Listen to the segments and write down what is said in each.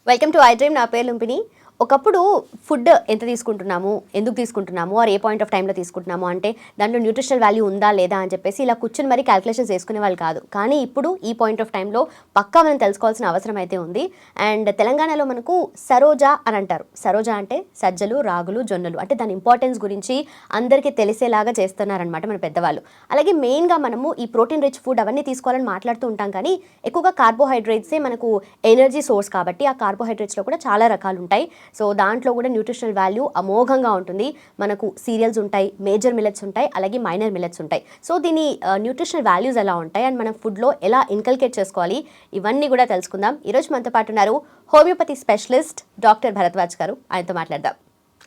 Welcome to I dream. నా పేరు లుంపిని. ఒకప్పుడు ఫుడ్ ఎంత తీసుకుంటున్నాము, ఎందుకు తీసుకుంటున్నాము, ఆర్ ఏ పాయింట్ ఆఫ్ టైంలో తీసుకుంటున్నాము అంటే దాంట్లో న్యూట్రిషనల్ వాల్యూ ఉందా లేదా అని చెప్పేసి ఇలా కూర్చొని మరీ క్యాల్కులేషన్స్ వేసుకునే వాళ్ళు కాదు. కానీ ఇప్పుడు ఈ పాయింట్ ఆఫ్ టైంలో పక్కా మనం తెలుసుకోవాల్సిన అవసరం అయితే ఉంది. అండ్ తెలంగాణలో మనకు సరోజా అని అంటారు. సరోజా అంటే సజ్జలు, రాగులు, జొన్నలు, అంటే దాని ఇంపార్టెన్స్ గురించి అందరికీ తెలిసేలాగా చేస్తున్నారనమాట మన పెద్దవాళ్ళు. అలాగే మెయిన్గా మనము ఈ ప్రోటీన్ రిచ్ ఫుడ్ అవన్నీ తీసుకోవాలని మాట్లాడుతూ ఉంటాం, కానీ ఎక్కువగా కార్బోహైడ్రేట్సే మనకు ఎనర్జీ సోర్స్ కాబట్టి ఆ కార్బోహైడ్రేట్స్లో కూడా చాలా రకాలు ఉంటాయి. సో దాంట్లో కూడా న్యూట్రిషనల్ వాల్యూ అమోఘంగా ఉంటుంది. మనకు సీరియల్స్ ఉంటాయి, మేజర్ మిల్లెట్స్ ఉంటాయి, అలాగే మైనర్ మిల్లెట్స్ ఉంటాయి. సో దీని న్యూట్రిషనల్ వాల్యూస్ ఎలా ఉంటాయి అండ్ మనం ఫుడ్లో ఎలా ఇన్కల్కేట్ చేసుకోవాలి, ఇవన్నీ కూడా తెలుసుకుందాం. ఈరోజు మనతో పాటు ఉన్నారు హోమియోపతి స్పెషలిస్ట్ డాక్టర్ భరద్వాజ్ గారు. ఆయనతో మాట్లాడదాం.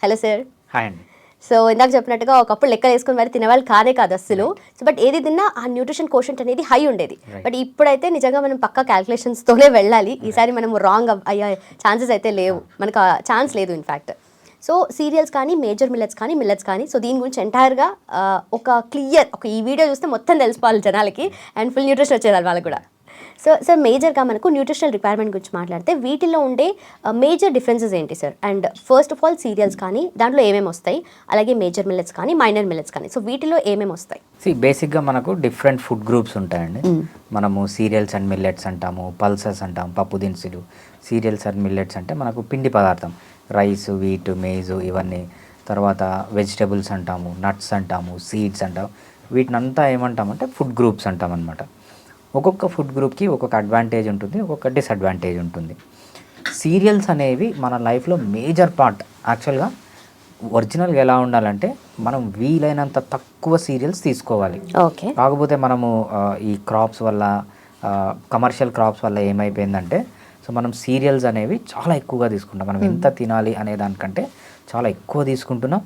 Hello sir. హాయ్ అండి. సో ఇందాక చెప్పినట్టుగా ఒకప్పుడు లెక్కలు వేసుకుని మరి తినేవాళ్ళు కాదే కాదు అస్సలు. సో బట్ ఏది తిన్నా ఆ న్యూట్రిషన్ కోషెంట్ అనేది హై ఉండేది. బట్ ఇప్పుడైతే నిజంగా మనం పక్కా క్యాల్కులేషన్స్తోనే వెళ్ళాలి. ఈసారి మనం రాంగ్ అయ్యే ఛాన్సెస్ అయితే లేవు, మనకు ఛాన్స్ లేదు ఇన్ఫ్యాక్ట్. సో సీరియల్స్ కానీ, మేజర్ మిల్లెట్స్ కానీ, మిల్లెట్స్ కానీ, సో దీని గురించి ఎంటైర్గా ఒక ఈ వీడియో చూస్తే మొత్తం తెలిసిపోవాలి జనాలకి, అండ్ ఫుల్ న్యూట్రిషన్ వచ్చేయాలి వాళ్ళకి కూడా. సో సార్, మేజర్గా మనకు న్యూట్రిషనల్ రిక్వైర్మెంట్ గురించి మాట్లాడితే వీటిలో ఉండే మేజర్ డిఫరెన్సెస్ ఏంటి sir? And first of all serials కానీ దాంట్లో ఏమేమి వస్తాయి, అలాగే మేజర్ మిల్లెట్స్ కానీ, మైనర్ మిల్లెట్స్ కానీ, సో వీటిలో ఏమేమి వస్తాయి? బేసిక్గా మనకు డిఫరెంట్ ఫుడ్ గ్రూప్స్ ఉంటాయండి. మనము సీరియల్స్ అండ్ మిల్లెట్స్ అంటాము, పల్సెస్ అంటాము, పప్పు దినుసులు. సీరియల్స్ అండ్ మిల్లెట్స్ అంటే మనకు పిండి పదార్థం, రైస్, వీట్, మేజు, ఇవన్నీ. తర్వాత వెజిటబుల్స్ అంటాము, నట్స్ అంటాము, సీడ్స్ అంటాము. వీటినంతా ఏమంటామంటే ఫుడ్ గ్రూప్స్ అంటాం అనమాట. ఒక్కొక్క ఫుడ్ గ్రూప్కి ఒక్కొక్క అడ్వాంటేజ్ ఉంటుంది, ఒక్కొక్క డిసడ్వాంటేజ్ ఉంటుంది. సీరియల్స్ అనేవి మన లైఫ్లో మేజర్ పార్ట్. యాక్చువల్గా ఒరిజినల్గా ఎలా ఉండాలంటే మనం వీలైనంత తక్కువ సీరియల్స్ తీసుకోవాలి. ఓకే. కాకపోతే మనము ఈ క్రాప్స్ వల్ల, కమర్షియల్ క్రాప్స్ వల్ల ఏమైపోయిందంటే, సో మనం సీరియల్స్ అనేవి చాలా ఎక్కువగా తీసుకుంటాం. మనం ఎంత తినాలి అనే దానికంటే చాలా ఎక్కువ తీసుకుంటున్నాం.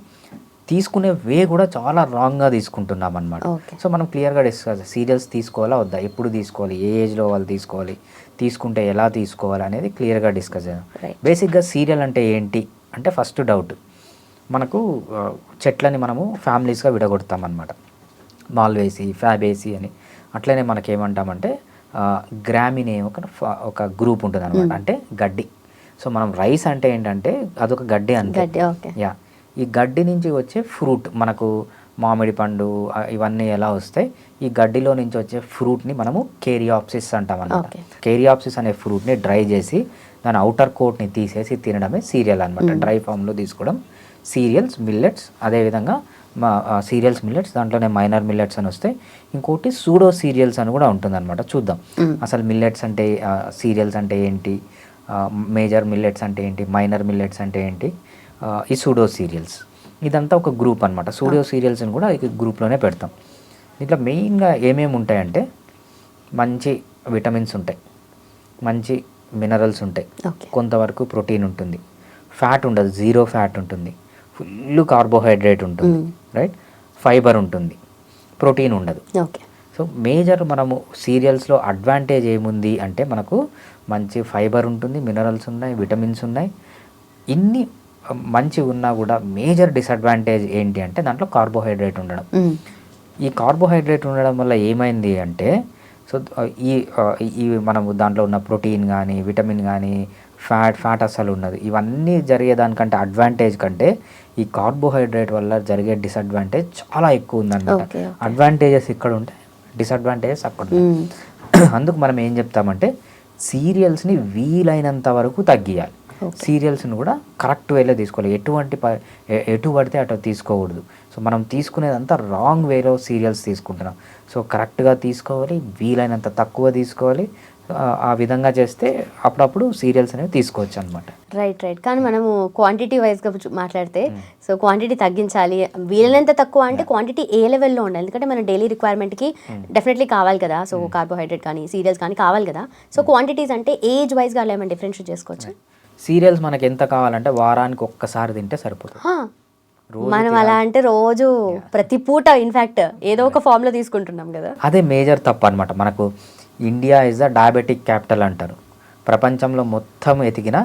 తీసుకునే వే కూడా చాలా రాంగ్గా తీసుకుంటున్నాం అనమాట. సో మనం క్లియర్గా డిస్కస్ సీరియల్స్ తీసుకోవాలా వద్దా, ఎప్పుడు తీసుకోవాలి, ఏ ఏజ్లో వాళ్ళు తీసుకోవాలి, తీసుకుంటే ఎలా తీసుకోవాలి అనేది క్లియర్గా డిస్కస్ చేద్దాం. బేసిక్గా సీరియల్ అంటే ఏంటి అంటే, ఫస్ట్ డౌట్, మనకు చెట్లని మనము ఫ్యామిలీస్గా విడగొడతాం అనమాట. మాల్వేసి, ఫ్యాబేసి అని. అట్లనే మనకేమంటామంటే గ్రామినే ఒక గ్రూప్ ఉంటుంది అనమాట, అంటే గడ్డి. సో మనం రైస్ అంటే ఏంటంటే అదొక గడ్డి అంటే. యా, ఈ గడ్డి నుంచి వచ్చే ఫ్రూట్, మనకు మామిడి పండు ఇవన్నీ ఎలా వస్తాయి, ఈ గడ్డిలో నుంచి వచ్చే ఫ్రూట్ని మనము కేరియాప్సిస్ అంటాం అన్నమాట. కేరియాప్సిస్ అనే ఫ్రూట్ని డ్రై చేసి దాని అవుటర్ కోట్ని తీసేసి తినడమే సీరియల్ అనమాట. డ్రై ఫామ్లో తీసుకోవడం సీరియల్స్. మిల్లెట్స్ అదేవిధంగా సీరియల్స్, మిల్లెట్స్, దాంట్లోనే మైనర్ మిల్లెట్స్ అని వస్తాయి. ఇంకోటి సూడో సీరియల్స్ అని కూడా ఉంటుంది అనమాట. చూద్దాం అసలు మిల్లెట్స్ అంటే, సీరియల్స్ అంటే ఏంటి, మేజర్ మిల్లెట్స్ అంటే ఏంటి, మైనర్ మిల్లెట్స్ అంటే ఏంటి, ఈ సూడో సీరియల్స్. ఇదంతా ఒక గ్రూప్ అనమాట. సూడో సీరియల్స్ని కూడా ఈ గ్రూప్లోనే పెడతాం. దీంట్లో మెయిన్గా ఏమేమి ఉంటాయంటే, మంచి విటమిన్స్ ఉంటాయి, మంచి మినరల్స్ ఉంటాయి, కొంతవరకు ప్రోటీన్ ఉంటుంది, ఫ్యాట్ ఉండదు, జీరో ఫ్యాట్ ఉంటుంది, ఫుల్ కార్బోహైడ్రేట్ ఉంటుంది, రైట్, ఫైబర్ ఉంటుంది, ప్రోటీన్ ఉండదు. సో మేజర్ మనము సీరియల్స్లో అడ్వాంటేజ్ ఏముంది అంటే, మనకు మంచి ఫైబర్ ఉంటుంది, మినరల్స్ ఉన్నాయి, విటమిన్స్ ఉన్నాయి. ఇన్ని మంచి ఉన్నా కూడా మేజర్ డిసడ్వాంటేజ్ ఏంటి అంటే దాంట్లో కార్బోహైడ్రేట్ ఉండడం. ఈ కార్బోహైడ్రేట్ ఉండడం వల్ల ఏమైంది అంటే, సో ఈ మనము దాంట్లో ఉన్న ప్రోటీన్ కానీ, విటమిన్ కానీ, ఫ్యాట్ అసలు ఉన్నది, ఇవన్నీ జరిగేదానికంటే, అడ్వాంటేజ్ కంటే ఈ కార్బోహైడ్రేట్ వల్ల జరిగే డిసడ్వాంటేజ్ చాలా ఎక్కువ ఉందన్నమాట. అడ్వాంటేజెస్ ఇక్కడ ఉంటాయి, డిసడ్వాంటేజెస్ అక్కడ ఉంటాయి. అందుకు మనం ఏం చెప్తామంటే, సీరియల్స్ని వీలైనంత వరకు తగ్గియాలి. సీరియల్స్ని కూడా కరెక్ట్ వేలో తీసుకోవాలి. ఎటు పడితే అటు తీసుకోకూడదు. సో మనం తీసుకునేదంతా రాంగ్ వేలో సీరియల్స్ తీసుకుంటున్నాం. సో కరెక్ట్గా తీసుకోవాలి, వీలైనంత తక్కువ తీసుకోవాలి. ఆ విధంగా చేస్తే అప్పుడప్పుడు సీరియల్స్ అనేవి తీసుకోవచ్చు అనమాట. రైట్. కానీ మనము క్వాంటిటీ వైజ్గా మాట్లాడితే, సో క్వాంటిటీ తగ్గించాలి, వీలైనంత తక్కువ అంటే క్వాంటిటీ ఏ లెవెల్లో ఉండాలి, ఎందుకంటే మన డైలీ రిక్వైర్మెంట్కి డెఫినెట్లీ కావాలి కదా. సో కార్బోహైడ్రేట్ కానీ, సీరియల్స్ కానీ కావాలి కదా. సో క్వాంటిటీస్ అంటే ఏజ్ వైజ్గా అలా ఏమైనా డిఫరెన్షియేట్ చేసుకోవచ్చు? సీరియల్స్ మనకి ఎంత కావాలంటే వారానికి ఒక్కసారి తింటే సరిపోతుంది. మనం అలా అంటే రోజు ప్రతి పూట ఇన్ఫాక్ట్ ఏదో ఒక ఫామ్లో తీసుకుంటున్నాం కదా. అదే మేజర్ తప్పు అనమాట. మనకు India is the diabetic capital అంటారు. ప్రపంచంలో మొత్తం ఎతికిన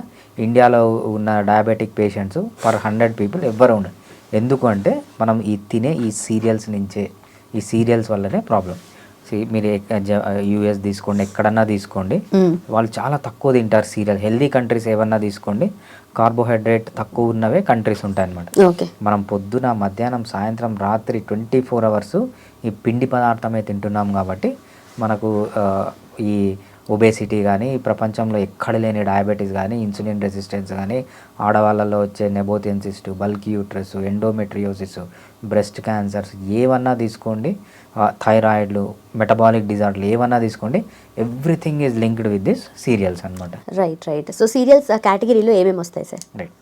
ఇండియాలో ఉన్న డయాబెటిక్ పేషెంట్స్ పర్ 100 పీపుల్ ఎవ్వరు ఉండరు. ఎందుకు అంటే మనం తినే ఈ సీరియల్స్ నుంచే, ఈ సీరియల్స్ వల్లనే ప్రాబ్లం. మీరు యూఎస్ తీసుకోండి, ఎక్కడన్నా తీసుకోండి, వాళ్ళు చాలా తక్కువ తింటారు సీరియల్. హెల్దీ కంట్రీస్ ఏమన్నా తీసుకోండి, కార్బోహైడ్రేట్ తక్కువ ఉన్నవే కంట్రీస్ ఉంటాయన్నమాట. ఓకే. మనం పొద్దున, మధ్యాహ్నం, సాయంత్రం, రాత్రి 24 అవర్స్ ఈ పిండి పదార్థమే తింటున్నాం కాబట్టి మనకు ఈ ఒబేసిటీ కానీ, ప్రపంచంలో ఎక్కడ లేని డయాబెటీస్ కానీ, ఇన్సులిన్ రెసిస్టెన్స్ కానీ, ఆడవాళ్ళలో వచ్చే nabothian cyst, bulky uterus, endometriosis, breast cancers ఏమన్నా తీసుకోండి, థైరాయిడ్లు, మెటబాలిక్ డిజార్డర్లు ఏమన్నా తీసుకోండి, everything is linked with this cereals అనమాట. రైట్. సో సీరియల్స్ కేటగిరీలో ఏమేమి వస్తాయి సార్? రైట్.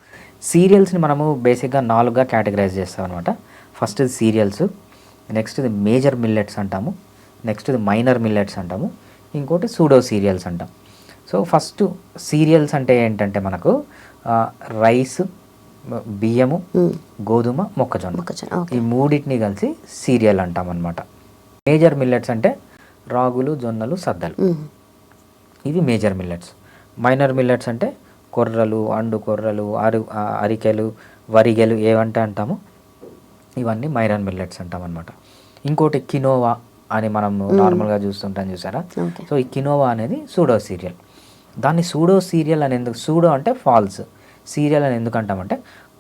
సీరియల్స్ని మనము బేసిక్గా 4గా కేటగరైజ్ చేస్తాం అనమాట. ఫస్ట్ ఇది సీరియల్స్, నెక్స్ట్ ఇది మేజర్ మిల్లెట్స్ అంటాము, నెక్స్ట్ ఇది మైనర్ మిల్లెట్స్ అంటాము, ఇంకోటి సూడో సీరియల్స్ అంటాం. సో ఫస్ట్ సీరియల్స్ అంటే ఏంటంటే మనకు రైస్, బియ్యము, గోధుమ, మొక్కజొన్న, ఈ మూడింటిని కలిసి సీరియల్ అంటాం అనమాట. మేజర్ మిల్లెట్స్ అంటే రాగులు, జొన్నలు, సద్దలు, ఇవి మేజర్ మిల్లెట్స్. మైనర్ మిల్లెట్స్ అంటే కొర్రలు, అండు కొర్రలు, అరికెలు, వరిగెలు ఏవంటే అంటాము, ఇవన్నీ మైనర్ మిల్లెట్స్ అంటాం అనమాట. ఇంకోటి కినోవా అని మనం నార్మల్గా చూస్తుంటాం, చూసారా? సో ఈ కినోవా అనేది సూడో సీరియల్. దాన్ని సూడో సీరియల్ అని ఎందుకు, సూడో అంటే ఫాల్స్, సీరియల్ అని ఎందుకు అంటామంటే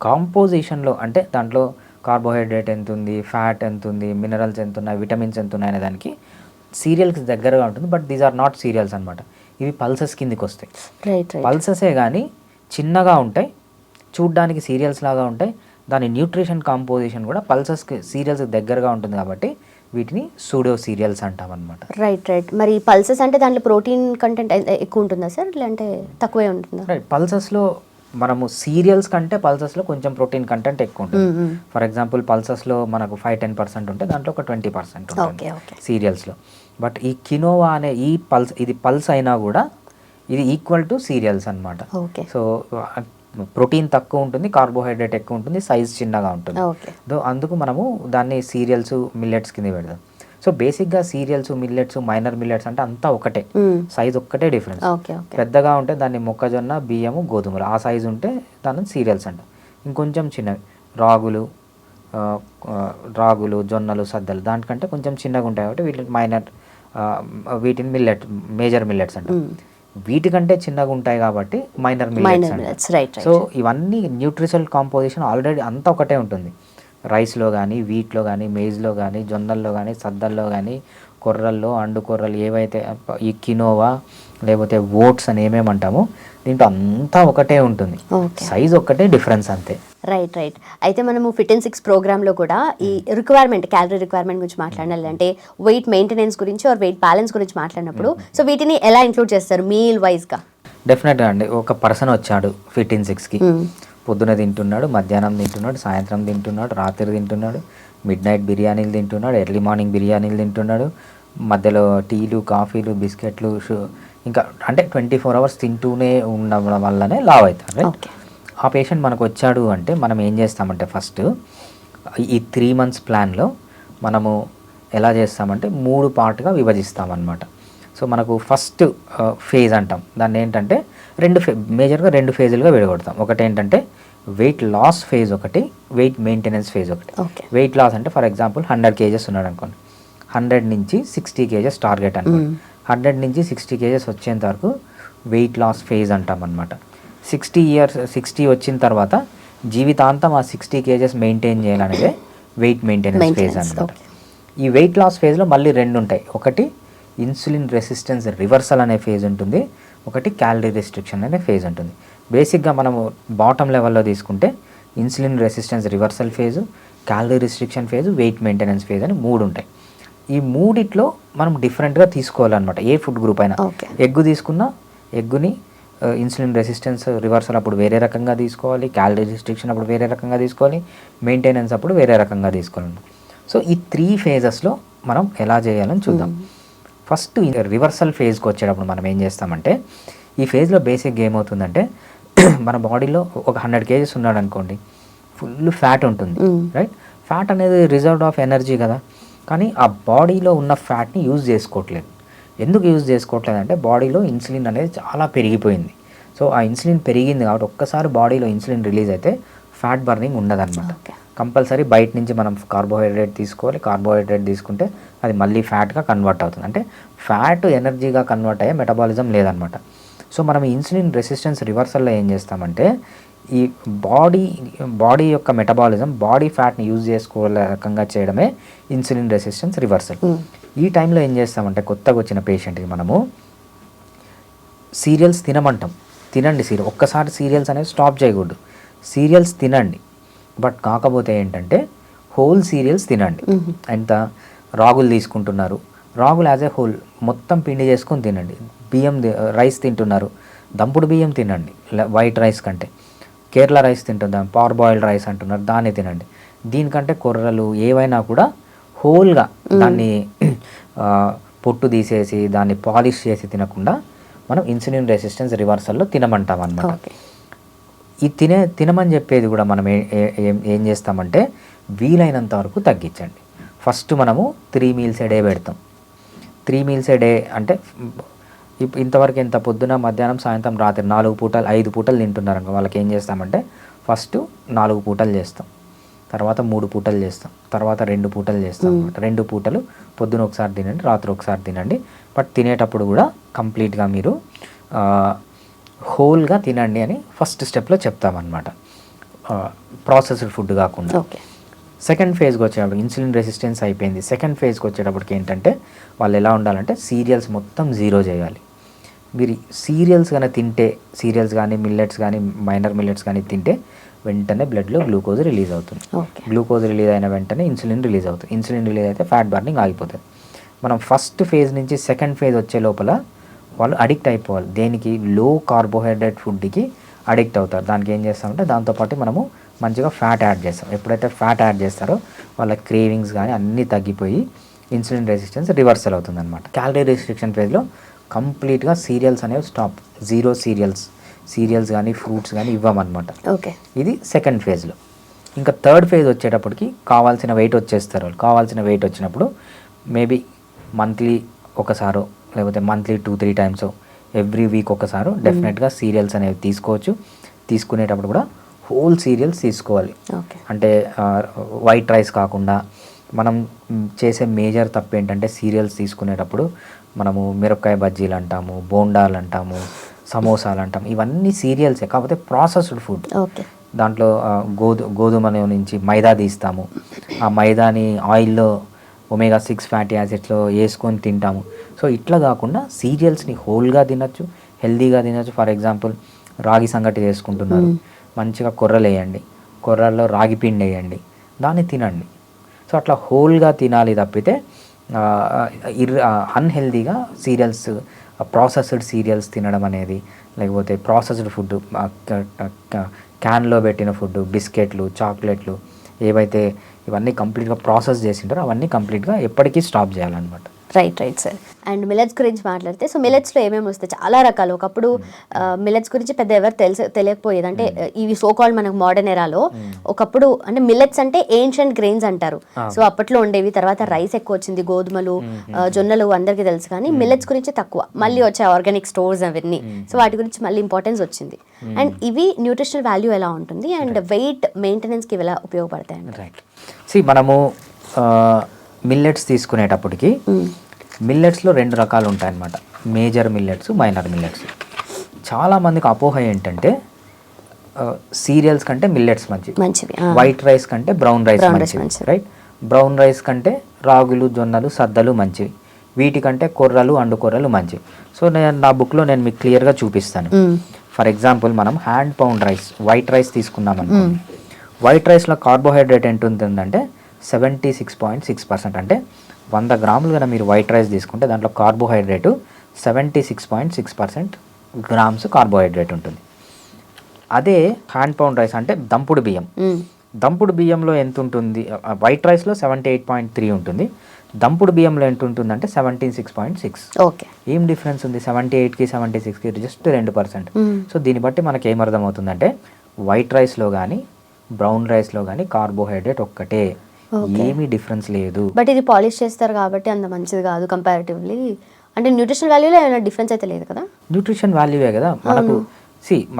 కాంపోజిషన్లో, అంటే దాంట్లో కార్బోహైడ్రేట్ ఎంత ఉంది, ఫ్యాట్ ఎంత ఉంది, మినరల్స్ ఎంత ఉన్నాయి, విటమిన్స్ ఎంత ఉన్నాయి అనే దానికి సీరియల్కి దగ్గరగా ఉంటుంది. But these are not cereals అనమాట. ఇవి పల్సెస్ కిందికి వస్తాయి. పల్సెసే కానీ చిన్నగా ఉంటాయి, చూడ్డానికి సీరియల్స్ లాగా ఉంటాయి. దాని న్యూట్రిషన్ కాంపోజిషన్ కూడా పల్సెస్కి, సీరియల్స్కి దగ్గరగా ఉంటుంది కాబట్టి వీటిని సూడో సీరియల్స్ అంటాం అనమాట. రైట్. మరి పల్సెస్ అంటే దాంట్లో ప్రోటీన్ కంటెంట్ ఎక్కువ ఉంటుందా సార్, లేదంటే తక్కువే ఉంటుందా? రైట్. పల్సెస్లో మనము సీరియల్స్ కంటే పల్సెస్లో కొంచెం ప్రోటీన్ కంటెంట్ ఎక్కువ ఉంటుంది. ఫర్ ఎగ్జాంపుల్ పల్సెస్లో మనకు 5-10% ఉంటే దాంట్లో ఒక 20% ఉంటుంది సీరియల్స్లో. బట్ ఈ కినోవా అనే ఈ పల్స్, ఇది పల్స్ అయినా కూడా ఇది ఈక్వల్ టు సీరియల్స్ అనమాట. సో ప్రోటీన్ తక్కువ ఉంటుంది, కార్బోహైడ్రేట్ ఎక్కువ ఉంటుంది, సైజ్ చిన్నగా ఉంటుంది. అందుకు మనము దాన్ని సీరియల్స్, మిల్లెట్స్ కింద పెడదాం. సో బేసిక్గా సీరియల్స్, మిల్లెట్స్, మైనర్ మిల్లెట్స్ అంటే అంతా ఒకటే, సైజ్ ఒక్కటే డిఫరెన్స్. పెద్దగా ఉంటే దాన్ని మొక్కజొన్న, బియ్యము, గోధుమలు ఆ సైజు ఉంటే దాన్ని సీరియల్స్ అంట. ఇంకొంచెం చిన్నవి రాగులు, జొన్నలు, సద్దలు దానికంటే కొంచెం చిన్నగా ఉంటాయి కాబట్టి వీటిని మైనర్, వీటిని మేజర్ మిల్లెట్స్ అంటాం. వీటికంటే చిన్నగా ఉంటాయి కాబట్టి మైనర్ మిల్లెట్స్. సో ఇవన్నీ న్యూట్రిషనల్ కాంపోజిషన్ ఆల్రెడీ అంతా ఒకటే ఉంటుంది. రైస్లో కానీ, వీట్లో కానీ, మేజ్లో కానీ, జొన్నల్లో కానీ, సద్దల్లో కానీ, కొర్రల్లో, అండు కొర్రలు ఏవైతే ఈ కినోవా లేకపోతే ఓట్స్ అని ఏమేమంటామో దీంట్లో అంతా ఒకటే ఉంటుంది, సైజ్ ఒక్కటే డిఫరెన్స్ అంతే. రైట్. అయితే మనము ఫిట్ అండ్ 6 ప్రోగ్రామ్లో కూడా ఈ రిక్వైర్మెంట్, క్యాలరీ రిక్వైర్మెంట్ గురించి మాట్లాడాలి అంటే వెయిట్ మెయింటెనెన్స్ గురించి ఆర్ వెయిట్ బ్యాలెన్స్ గురించి మాట్లాడినప్పుడు సో వీటిని ఎలా ఇంక్లూడ్ చేస్తారు మీల్ వైజ్గా? డెఫినెట్గా అండి. ఒక పర్సన్ వచ్చాడు ఫిట్ అండ్ 6కి, పొద్దున తింటున్నాడు, మధ్యాహ్నం తింటున్నాడు, సాయంత్రం తింటున్నాడు, రాత్రి తింటున్నాడు, మిడ్ నైట్ బిర్యానీలు తింటున్నాడు, ఎర్లీ మార్నింగ్ బిర్యానీలు తింటున్నాడు, మధ్యలో టీలు, కాఫీలు, బిస్కెట్లు, ఇంకా అంటే 24 అవర్స్ తింటూనే ఉండడం వల్లనే లావ్ అవుతారు. ఆ పేషెంట్ మనకు వచ్చాడు అంటే మనం ఏం చేస్తామంటే ఫస్ట్ ఈ 3 months ప్లాన్లో మనము ఎలా చేస్తామంటే 3 పార్ట్గా విభజిస్తామన్నమాట. సో మనకు ఫస్ట్ ఫేజ్ అంటాం దాన్ని, ఏంటంటే మేజర్గా 2 ఫేజులుగా విడగొడతాం. ఒకటి ఏంటంటే వెయిట్ లాస్ ఫేజ్ ఒకటి, వెయిట్ మెయింటెనెన్స్ ఫేజ్ ఒకటి. వెయిట్ లాస్ అంటే ఫర్ ఎగ్జాంపుల్ 100 kgs ఉన్నాడు అనుకోండి, 100 నుంచి 60 kgs టార్గెట్ అనుకోండి. 100 నుంచి 60 kgs వచ్చేంత వరకు వెయిట్ లాస్ ఫేజ్ అంటాం అనమాట. 60 వచ్చిన తర్వాత జీవితాంతం ఆ 60 kgs మెయింటైన్ చేయాలనేదే వెయిట్ మెయింటెనెన్స్ ఫేజ్ అనమాట. ఈ వెయిట్ లాస్ ఫేజ్లో మళ్ళీ 2 ఉంటాయి. ఒకటి ఇన్సులిన్ రెసిస్టెన్స్ రివర్సల్ అనే ఫేజ్ ఉంటుంది, ఒకటి క్యాలరీ రెస్ట్రిక్షన్ అనే ఫేజ్ ఉంటుంది. బేసిక్గా మనము బాటమ్ లెవెల్లో తీసుకుంటే insulin resistance reversal phase, calorie restriction phase, wait maintenance phase అని 3 ఉంటాయి. ఈ మూడిట్లో మనం డిఫరెంట్గా తీసుకోవాలన్నమాట. ఏ ఫుడ్ గ్రూప్ అయినా, ఎగ్గు తీసుకున్నా ఎగ్గుని ఇన్సులిన్ రెసిస్టెన్స్ రివర్సల్ అప్పుడు వేరే రకంగా తీసుకోవాలి, క్యాలరీ రెస్ట్రిక్షన్ అప్పుడు వేరే రకంగా తీసుకోవాలి, మెయింటెనెన్స్ అప్పుడు వేరే రకంగా తీసుకోవాలి. సో ఈ 3 phases మనం ఎలా చేయాలని చూద్దాం. ఫస్ట్ రివర్సల్ ఫేజ్కి వచ్చేటప్పుడు మనం ఏం చేస్తామంటే, ఈ ఫేజ్లో బేసిక్గా ఏమవుతుందంటే మన బాడీలో ఒక 100 kgs ఉన్నాడు అనుకోండి, ఫుల్ ఫ్యాట్ ఉంటుంది, రైట్? ఫ్యాట్ అనేది రిజర్వ్ ఆఫ్ ఎనర్జీ కదా, కానీ ఆ బాడీలో ఉన్న ఫ్యాట్ని యూజ్ చేసుకోవట్లేదు. ఎందుకు యూజ్ చేసుకోవట్లేదు అంటే బాడీలో ఇన్సులిన్ అనేది చాలా పెరిగిపోయింది. సో ఆ ఇన్సులిన్ పెరిగింది కాబట్టి ఒక్కసారి బాడీలో ఇన్సులిన్ రిలీజ్ అయితే ఫ్యాట్ బర్నింగ్ ఉండదన్నమాట. కంపల్సరీ బయట నుంచి మనం కార్బోహైడ్రేట్ తీసుకోవాలి, కార్బోహైడ్రేట్ తీసుకుంటే అది మళ్ళీ ఫ్యాట్గా కన్వర్ట్ అవుతుంది. అంటే ఫ్యాట్ ఎనర్జీగా కన్వర్ట్ అయ్యే మెటబాలిజం లేదనమాట. సో మనం ఇన్సులిన్ రెసిస్టెన్స్ రివర్సల్లో ఏం చేస్తామంటే ఈ బాడీ యొక్క మెటబాలిజం బాడీ ఫ్యాట్ని యూజ్ చేసుకోలే రకంగా చేయడమే ఇన్సులిన్ రెసిస్టెన్స్ రివర్సల్. ఈ టైంలో ఏం చేస్తామంటే కొత్తగా వచ్చిన పేషెంట్కి మనము సీరియల్స్ తినమంటాం. తినండి ఒక్కసారి సీరియల్స్ అనేది స్టాప్ చేయకూడదు. సీరియల్స్ తినండి, బట్ కాకపోతే ఏంటంటే హోల్ సీరియల్స్ తినండి. ఎంత రాగులు తీసుకుంటున్నారు, రాగులు యాజ్ ఏ హోల్ మొత్తం పిండి చేసుకొని తినండి. రైస్ తింటున్నారు, దంపుడు బియ్యం తినండి వైట్ రైస్ కంటే. కేరళ రైస్ తింటున్నాం, పవర్ బాయిల్డ్ రైస్ అంటున్నారు, దాన్ని తినండి. దీనికంటే కొర్రలు ఏవైనా కూడా హోల్గా దాన్ని పొట్టు తీసేసి దాన్ని పాలిష్ చేసి తినకుండా మనం ఇన్సులిన్ రెసిస్టెన్స్ రివర్సల్లో తినమంటాం అన్నమాట. ఈ తినమని చెప్పేది కూడా మనం ఏం చేస్తామంటే వీలైనంత వరకు తగ్గించండి. ఫస్ట్ మనము 3 meals a day పెడతాం. 3 meals a day అంటే ఇంతవరకు ఎంత పొద్దున మధ్యాహ్నం సాయంత్రం రాత్రి 4 పూటలు 5 పూటలు తింటున్నారు అనుకో, వాళ్ళకి ఏం చేస్తామంటే ఫస్ట్ 4 పూటలు చేస్తాం, తర్వాత 3 పూటలు చేస్తాం, తర్వాత 2 పూటలు చేస్తాం అనమాట. 2 పూటలు పొద్దున ఒకసారి తినండి, రాత్రి ఒకసారి తినండి. బట్ తినేటప్పుడు కూడా కంప్లీట్గా మీరు హోల్గా తినండి అని ఫస్ట్ స్టెప్లో చెప్తామన్నమాట, ప్రాసెస్డ్ ఫుడ్ కాకుండా. సెకండ్ ఫేజ్కి వచ్చేటప్పుడు ఇన్సులిన్ రెసిస్టెన్స్ అయిపోయింది. సెకండ్ ఫేజ్కి వచ్చేటప్పటికి ఏంటంటే వాళ్ళు ఎలా ఉండాలంటే సీరియల్స్ మొత్తం జీరో చేయాలి. మీరు సీరియల్స్ కానీ తింటే, సీరియల్స్ కానీ మిల్లెట్స్ కానీ మైనర్ మిల్లెట్స్ కానీ తింటే వెంటనే బ్లడ్లో గ్లూకోజ్ రిలీజ్ అవుతుంది. గ్లూకోజ్ రిలీజ్ అయిన వెంటనే ఇన్సులిన్ రిలీజ్ అవుతుంది. ఇన్సులిన్ రిలీజ్ అయితే ఫ్యాట్ బర్నింగ్ ఆగిపోతుంది. మనం ఫస్ట్ ఫేజ్ నుంచి సెకండ్ ఫేజ్ వచ్చే లోపల వాళ్ళు అడిక్ట్ అయిపోవాలి. దేనికి? లో కార్బోహైడ్రేట్ ఫుడ్కి అడిక్ట్ అవుతారు. దానికి ఏం చేస్తామంటే దాంతోపాటు మనము మంచిగా ఫ్యాట్ యాడ్ చేస్తాం. ఎప్పుడైతే ఫ్యాట్ యాడ్ చేస్తారో వాళ్ళ క్రేవింగ్స్ కానీ అన్నీ తగ్గిపోయి ఇన్సులిన్ రెసిస్టెన్స్ రివర్సల్ అవుతుంది అనమాట. క్యాలరీ రెస్ట్రిక్షన్ ఫేజ్లో కంప్లీట్గా సీరియల్స్ అనేవి స్టాప్, జీరో సీరియల్స్ కానీ ఫ్రూట్స్ కానీ ఇవ్వమన్నమాట. ఇది సెకండ్ ఫేజ్లో. ఇంకా థర్డ్ ఫేజ్ వచ్చేటప్పటికి కావాల్సిన వెయిట్ వచ్చేస్తారు. వాళ్ళు కావాల్సిన వెయిట్ వచ్చినప్పుడు మేబీ మంత్లీ ఒకసారో లేకపోతే మంత్లీ 2-3 times ఎవ్రీ వీక్ ఒకసారి డెఫినెట్గా సీరియల్స్ అనేవి తీసుకోవచ్చు. తీసుకునేటప్పుడు కూడా హోల్ సీరియల్స్ తీసుకోవాలి. అంటే వైట్ రైస్ కాకుండా మనం చేసే మేజర్ తప్పు ఏంటంటే సీరియల్స్ తీసుకునేటప్పుడు మనము మిరపకాయ బజ్జీలు అంటాము, బోండాలు అంటాము, సమోసాలు అంటాము, ఇవన్నీ సీరియల్సే, కాకపోతే ప్రాసెస్డ్ ఫుడ్. దాంట్లో గోధుమ నుంచి మైదా తీస్తాము, ఆ మైదాని ఆయిల్లో omega-6 ఫ్యాటీ యాసిడ్స్లో వేసుకొని తింటాము. సో ఇట్లా కాకుండా సీరియల్స్ని హోల్గా తినచ్చు, హెల్దీగా తినచ్చు. ఫర్ ఎగ్జాంపుల్ రాగి సంగటి చేసుకుంటున్నారు, మంచిగా కొర్రలు వేయండి, కొర్రల్లో రాగి పిండి వేయండి, దాన్ని తినండి. సో అట్లా హోల్గా తినాలి తప్పితే అన్హెల్దీగా సీరియల్స్, ప్రాసెస్డ్ సీరియల్స్ తినడం అనేది, లేకపోతే ప్రాసెస్డ్ ఫుడ్, క్యాన్లో పెట్టిన ఫుడ్, బిస్కెట్లు, చాక్లెట్లు ఏవైతే ఇవన్నీ కంప్లీట్గా ప్రాసెస్ చేసింటారో అవన్నీ కంప్లీట్గా ఎప్పటికీ స్టాప్ చేయాలన్నమాట. Right sir. అండ్ మిల్లెట్స్ గురించి మాట్లాడితే, సో మిల్లెట్స్లో ఏమేమి వస్తాయి? చాలా రకాలు. ఒకప్పుడు మిల్లెట్స్ గురించి పెద్ద ఎవరు తెలియకపోయేది. అంటే ఇవి సోకాల్డ్ మనకు మోడర్న్ ఎరాలో ఒకప్పుడు అంటే మిల్లెట్స్ అంటే ఏన్షియంట్ గ్రెయిన్స్ అంటారు. సో అప్పట్లో ఉండేవి. తర్వాత రైస్ ఎక్కువ వచ్చింది, గోధుమలు, జొన్నలు అందరికీ తెలుసు. కానీ మిల్లెట్స్ గురించి తక్కువ. మళ్ళీ వచ్చే ఆర్గానిక్ స్టోర్స్ అవన్నీ, సో వాటి గురించి మళ్ళీ ఇంపార్టెన్స్ వచ్చింది. అండ్ ఇవి న్యూట్రిషనల్ వాల్యూ ఎలా ఉంటుంది అండ్ వెయిట్ మెయింటెనెన్స్కి ఎలా ఉపయోగపడతాయి? రైట్. మనము మిల్లెట్స్ తీసుకునేటప్పటికి మిల్లెట్స్లో 2 రకాలు ఉంటాయన్నమాట, మేజర్ మిల్లెట్స్, మైనర్ మిల్లెట్స్. చాలామందికి అపోహ ఏంటంటే సీరియల్స్ కంటే మిల్లెట్స్ మంచివి, వైట్ రైస్ కంటే బ్రౌన్ రైస్ మంచివి, రైట్? బ్రౌన్ రైస్ కంటే రాగులు, జొన్నలు, సద్దలు మంచివి, వీటికంటే కొర్రలు, అండు కొర్రలు మంచివి. సో నా బుక్లో నేను మీకు క్లియర్గా చూపిస్తాను. ఫర్ ఎగ్జాంపుల్ మనం hand pound rice, white rice తీసుకున్నాం అనుకోండి. వైట్ రైస్లో కార్బోహైడ్రేట్ ఎంత ఉంటుందంటే 76.6%. అంటే 100 గ్రాములు కన్నా మీరు వైట్ రైస్ తీసుకుంటే దాంట్లో కార్బోహైడ్రేటు 76.6% గ్రామ్స్ కార్బోహైడ్రేట్ ఉంటుంది. అదే హ్యాండ్ పౌండ్ రైస్ అంటే దంపుడు బియ్యం, దంపుడు బియ్యంలో ఎంత ఉంటుంది? వైట్ రైస్లో 78.3 ఉంటుంది, దంపుడు బియ్యంలో ఎంత ఉంటుంది అంటే 76.6. ఏం డిఫరెన్స్ ఉంది? 78కి 76కి జస్ట్ 2%. సో దీన్ని బట్టి మనకి ఏమర్థమవుతుందంటే వైట్ రైస్లో కానీ బ్రౌన్ రైస్లో కానీ కార్బోహైడ్రేట్ ఒక్కటే, ఏమీ డిఫరెన్స్ లేదు. బట్ ఇది పాలిష్ చేస్తారు కాబట్టి అంత మంచిది కాదు కంపారిటివ్లీ. అంటే న్యూట్రిషన్ వాల్యూలో ఏమైనా డిఫరెన్స్ అయితే లేదు కదా? న్యూట్రిషన్ వాల్యూవే కదా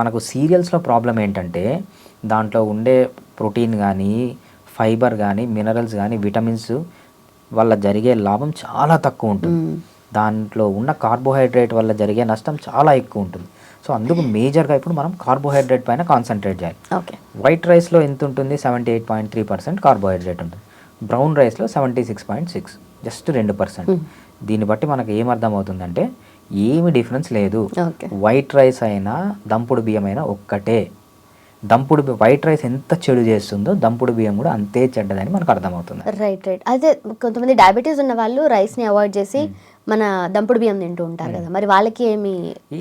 మనకు సీరియల్స్లో ప్రాబ్లం ఏంటంటే దాంట్లో ఉండే ప్రోటీన్ కానీ, ఫైబర్ కానీ, మినరల్స్ కానీ, విటమిన్స్ వల్ల జరిగే లాభం చాలా తక్కువ ఉంటుంది. దాంట్లో ఉన్న కార్బోహైడ్రేట్ వల్ల జరిగే నష్టం చాలా ఎక్కువ ఉంటుంది. సో అందుకు మేజర్గా ఇప్పుడు మనం కార్బోహైడ్రేట్ పైన కాన్సన్ట్రేట్ చేయాలి. ఓకే. వైట్ రైస్లో ఎంత ఉంటుంది? 78.3% కార్బోహైడ్రేట్ ఉంటుంది. బ్రౌన్ రైస్లో 76.6, జస్ట్ 2%. దీన్ని బట్టి మనకు ఏమర్థమవుతుందంటే ఏమి డిఫరెన్స్ లేదు. వైట్ రైస్ అయినా దంపుడు బియ్యం అయినా ఒక్కటే. వైట్ రైస్ ఎంత చెడు చేస్తుందో దంపుడు బియ్యం కూడా అంతే చెడ్డదని మనకు అర్థమవుతుంది. రైట్. అదే కొంతమంది డయాబెటీస్ ఉన్న వాళ్ళు రైస్ని అవాయిడ్ చేసి మన దంపుడు బియ్యం తింటూ ఉంటారు కదా, మరి వాళ్ళకి ఏమి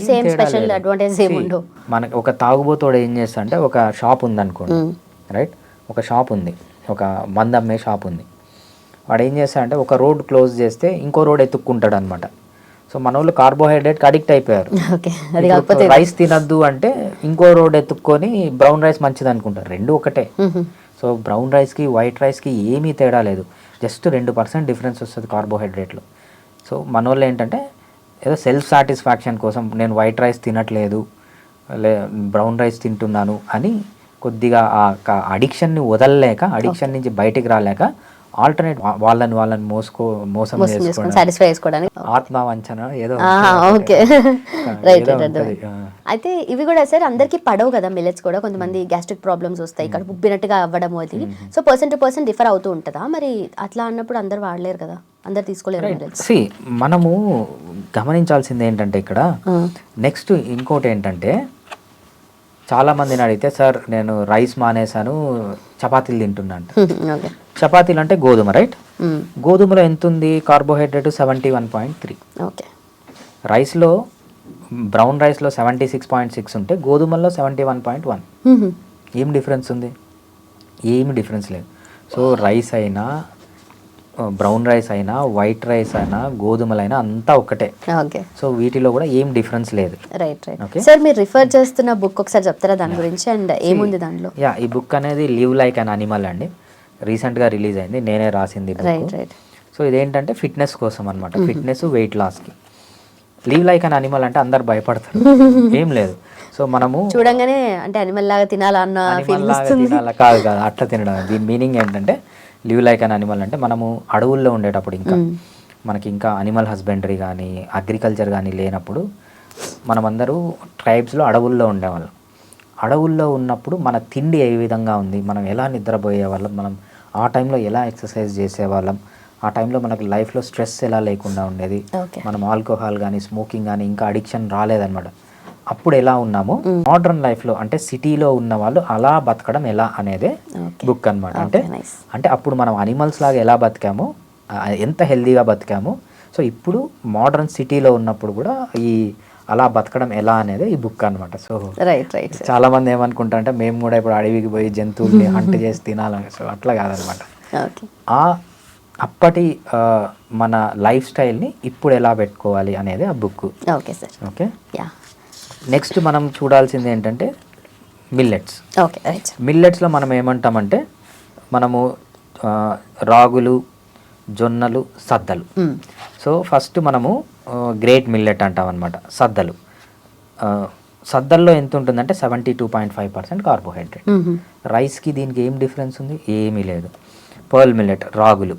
సేమ్ స్పెషల్ అడ్వాంటేజ్ ఏమి ఉండవు? మనకి ఒక తాగుబోతోడు ఏం చేస్తా అంటే, ఒక షాప్ ఉంది అనుకోండి, రైట్, ఒక షాప్ ఉంది, ఒక మందు అమ్మే షాప్ ఉంది. వాడు ఏం చేస్తా అంటే ఒక రోడ్ క్లోజ్ చేస్తే ఇంకో రోడ్ ఎత్తుక్కుంటాడు అనమాట. సో మన వాళ్ళు కార్బోహైడ్రేట్కి అడిక్ట్ అయిపోయారు. రైస్ తినద్దు అంటే ఇంకో రోడ్ ఎత్తుక్కొని బ్రౌన్ రైస్ మంచిది అనుకుంటారు. రెండు ఒకటే. సో బ్రౌన్ రైస్కి వైట్ రైస్కి ఏమీ తేడా లేదు, జస్ట్ 2% డిఫరెన్స్ వస్తుంది కార్బోహైడ్రేట్లో. సో మన వాళ్ళు ఏంటంటే ఏదో సెల్ఫ్ సాటిస్ఫాక్షన్ కోసం నేను వైట్ రైస్ తినట్లేదు, బ్రౌన్ రైస్ తింటున్నాను అని కొద్దిగా ఆ అడిక్షన్ని వదలలేక, అడిక్షన్ నుంచి బయటికి రాలేక ఆల్టర్నేట్ వాళ్ళని మోసం చేసుకోవడానికి ఆత్మవంచన ఏదో. Okay, right. అయితే ఇవి కూడా సార్ అందరికీ పడవు కదా మిల్లెట్స్ కూడా. కొంతమంది గ్యాస్ట్రిక్ ప్రాబ్లమ్స్ వస్తాయి, కడుపు ఉబ్బినట్టుగా అవ్వడం, అది so person to person differ అవుతూ ఉంటుందా? మరి అట్లా అన్నప్పుడు అందరు వాడలేరు కదా, అందరు తీసుకోలేరు మిల్లెట్స్. మనము గమనించాల్సింది ఏంటంటే ఇక్కడ నెక్స్ట్ ఇంకోటి ఏంటంటే, చాలా మందిని అడిగితే సార్ నేను రైస్ మానేసాను, చపాతీలు తింటున్నాను. చపాతీలు అంటే గోధుమ, రైట్? గోధుమలో ఎంత ఉంది కార్బోహైడ్రేట్? 71.3. ఓకే. రైస్లో, బ్రౌన్ రైస్లో 76.6 ఉంటే గోధుమల్లో 71.1. ఏం డిఫరెన్స్ ఉంది? ఏమి డిఫరెన్స్ లేదు. సో రైస్ అయినా, బ్రౌన్ రైస్ అయినా, వైట్ రైస్ అయినా, గోధుమలైనా అంతా ఒకటే. ఓకే. సో వీటిలో కూడా ఏం డిఫరెన్స్ లేదు. రైట్. సార్ మీరు రిఫర్ చేస్తున్న బుక్ ఒకసారి చెప్తారా దాని గురించి, అండ్ ఏముంది దాంట్లో? ఈ బుక్ అనేది లివ్ లైక్ అన్ అనిమల్ అండి, రీసెంట్గా రిలీజ్ అయింది, నేనే రాసింది. సో ఇదేంటంటే ఫిట్నెస్ కోసం అనమాట, ఫిట్నెస్, వెయిట్ లాస్కి. లివ్ లైక్ అన్ అనిమల్ అంటే అందరు భయపడతారు, ఏం లేదు. సో మనము చూడంగానే అంటే అనిమల్ లాగా తినాలన్న కాదు అట్లా తినడం. దీని మీనింగ్ ఏంటంటే లివ్ లైక్ అన్ అనిమల్ అంటే మనము అడవుల్లో ఉండేటప్పుడు, ఇంకా మనకి ఇంకా అనిమల్ హస్బెండరీ కానీ అగ్రికల్చర్ కానీ లేనప్పుడు, మనమందరూ ట్రైబ్స్లో అడవుల్లో ఉండేవాళ్ళం. అడవుల్లో ఉన్నప్పుడు మన తిండి ఏ విధంగా ఉంది, మనం ఎలా నిద్రపోయే వాళ్ళం, మనం ఆ టైంలో ఎలా ఎక్సర్సైజ్ చేసేవాళ్ళం, ఆ టైంలో మనకు లైఫ్లో స్ట్రెస్ ఎలా లేకుండా ఉండేది, మనం ఆల్కహాల్ కానీ స్మోకింగ్ కానీ ఇంకా అడిక్షన్ రాలేదన్నమాట. అప్పుడు ఎలా ఉన్నామో మోడర్న్ లైఫ్లో అంటే సిటీలో ఉన్న వాళ్ళు అలా బతకడం ఎలా అనేదే బుక్ అనమాట. అంటే అప్పుడు మనం అనిమల్స్ లాగా ఎలా బతికామో, ఎంత హెల్దీగా బతికామో, సో ఇప్పుడు మోడర్న్ సిటీలో ఉన్నప్పుడు కూడా ఈ అలా బతకడం ఎలా అనేది ఈ బుక్ అనమాట. సో చాలా మంది ఏమనుకుంటారు అంటే మేము కూడా ఇప్పుడు అడవికి పోయి జంతువుల్ని హంట్ చేసి తినాలని. సో అట్లా కాదనమాట. అప్పటి మన లైఫ్ స్టైల్ని ఇప్పుడు ఎలా పెట్టుకోవాలి అనేది ఆ book. Okay sir. Okay. Next మనం చూడాల్సింది ఏంటంటే మిల్లెట్స్. మిల్లెట్స్లో మనం ఏమంటామంటే, మనము రాగులు, జొన్నలు, సద్దలు. సో ఫస్ట్ మనము గ్రేట్ మిల్లెట్ అంటాం అనమాట, సద్దలు. సద్దల్లో ఎంత ఉంటుందంటే 72.5% కార్బోహైడ్రేట్. రైస్కి దీనికి ఏం డిఫరెన్స్ ఉంది? ఏమీ లేదు. పర్ల్ మిల్లెట్, రాగులు,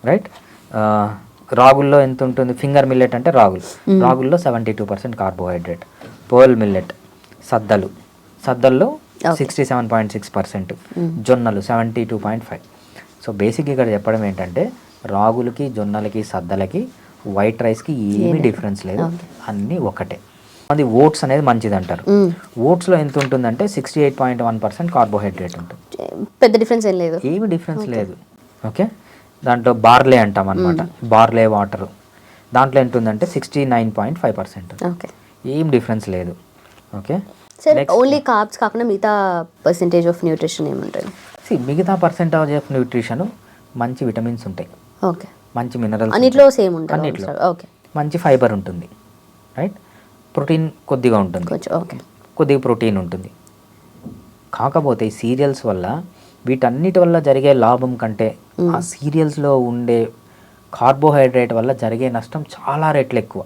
రైట్? రాగుల్లో ఎంత ఉంటుంది? ఫింగర్ మిల్లెట్ అంటే రాగుల్లో 72% కార్బోహైడ్రేట్. పర్ల్ మిల్లెట్, సద్దల్లో 67.6%, జొన్నలు 72.5. సో బేసిక్ ఇక్కడ చెప్పడం ఏంటంటే రాగులకి, జొన్నలకి, సద్దలకి, వైట్ రైస్కి ఏమీ డిఫరెన్స్ లేదు, అన్నీ ఒకటే. అది ఓట్స్ అనేది మంచిది అంటారు. ఓట్స్లో ఎంత ఉంటుందంటే 68.1% కార్బోహైడ్రేట్ ఉంటుంది. పెద్ద డిఫరెన్స్ ఏం లేదు, ఏమి డిఫరెన్స్ లేదు. ఓకే. దాంట్లో బార్లే అంటాం అనమాట, బార్లే వాటర్, దాంట్లో ఎంత ఉందంటే 69.5%. ఏం డిఫరెన్స్ లేదు. ఓకే. సార్ ఓన్లీ కార్బ్స్ కాకుండా మిగతా పర్సెంటేజ్ ఆఫ్ న్యూట్రిషన్ ఏముంటుంది? మిగతా పర్సెంటేజ్ ఆఫ్ న్యూట్రిషన్ మంచి విటమిన్స్ ఉంటాయి, ఓకే, మంచి మినరల్స్ అన్నిట్లో సేమ్ ఉంటుంది, అన్నిట్లో ఓకే, మంచి ఫైబర్ ఉంటుంది, రైట్? ప్రోటీన్ కొద్దిగా ఉంటుంది, ఓకే, కొద్దిగా ప్రోటీన్ ఉంటుంది. కాకపోతే ఈ సీరియల్స్ వల్ల, వీటన్నిటి వల్ల జరిగే లాభం కంటే ఆ సీరియల్స్లో ఉండే కార్బోహైడ్రేట్ వల్ల జరిగే నష్టం చాలా రెట్లు ఎక్కువ.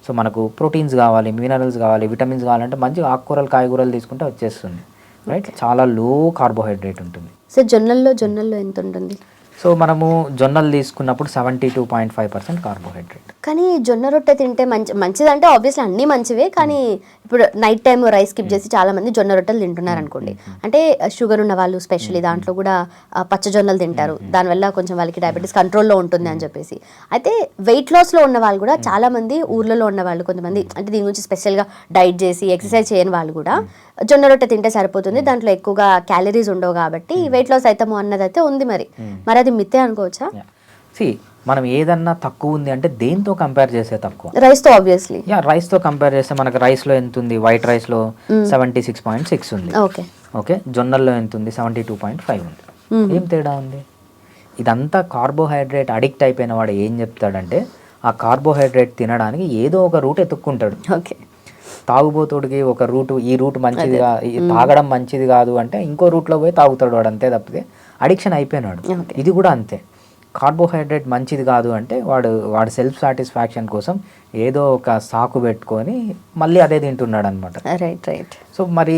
సో మనకు ప్రోటీన్స్ కావాలి, మినరల్స్ కావాలి, విటమిన్స్ కావాలంటే మంచిగా ఆకుకూరలు, కాయగూరలు తీసుకుంటే వచ్చేస్తుంది, రైట్? చాలా లో కార్బోహైడ్రేట్ ఉంటుంది. సో జొన్నల్లో ఎంత ఉంటుంది? సో మనము జొన్నలు తీసుకున్నప్పుడు 72.5% కార్బోహైడ్రేట్. కానీ జొన్న రొట్టె తింటే మంచిదంటే ఆబ్వియస్లీ అన్నీ మంచివే, కానీ ఇప్పుడు నైట్ టైం రైస్ స్కిప్ చేసి చాలా మంది జొన్న రొట్టెలు తింటున్నారు అనుకోండి. అంటే షుగర్ ఉన్న వాళ్ళు స్పెషల్లీ దాంట్లో కూడా పచ్చ జొన్నలు తింటారు, దానివల్ల కొంచెం వాళ్ళకి డయాబెటీస్ కంట్రోల్లో ఉంటుంది అని చెప్పేసి. అయితే వెయిట్ లాస్లో ఉన్న వాళ్ళు కూడా చాలా మంది, ఊర్లలో ఉన్న వాళ్ళు కొంతమంది, అంటే దీని గురించి స్పెషల్గా డైట్ చేసి ఎక్సర్సైజ్ చేయని వాళ్ళు కూడా జొన్న రొట్టె తింటే సరిపోతుంది, దాంట్లో ఎక్కువగా క్యాలరీస్ ఉండవు కాబట్టి వెయిట్ లాస్ అవుతాము అన్నదైతే ఉంది. మరి అది మిత్తే అనుకోవచ్చా? మనం ఏదన్నా తక్కువ ఉంది అంటే దేంతో కంపేర్ చేస్తే తక్కువ? రైస్తో ఆబ్వియస్లీ. రైస్తో కంపేర్ చేస్తే మనకు రైస్లో ఎంత ఉంది? వైట్ రైస్లో 76.6 ఉంది. ఓకే, జొన్నల్లో ఎంత ఉంది? 72.5 ఉంది. ఏం తేడా ఉంది? ఇదంతా కార్బోహైడ్రేట్ అడిక్ట్ అయిపోయిన వాడు ఏం చెప్తాడంటే ఆ కార్బోహైడ్రేట్ తినడానికి ఏదో ఒక రూట్ ఎత్తుక్కుంటాడు. ఓకే, తాగుబోతుడికి ఒక రూటు, ఈ రూట్ మంచిది తాగడం మంచిది కాదు అంటే ఇంకో రూట్లో పోయి తాగుతాడు వాడు, అంతే తప్పితే అడిక్షన్ అయిపోయినాడు. ఇది కూడా అంతే, కార్బోహైడ్రేట్ మంచిది కాదు అంటే వాడు సెల్ఫ్ సాటిస్ఫాక్షన్ కోసం ఏదో ఒక సాకు పెట్టుకొని మళ్ళీ అదే తింటున్నాడు అనమాట. రైట్. సో మరి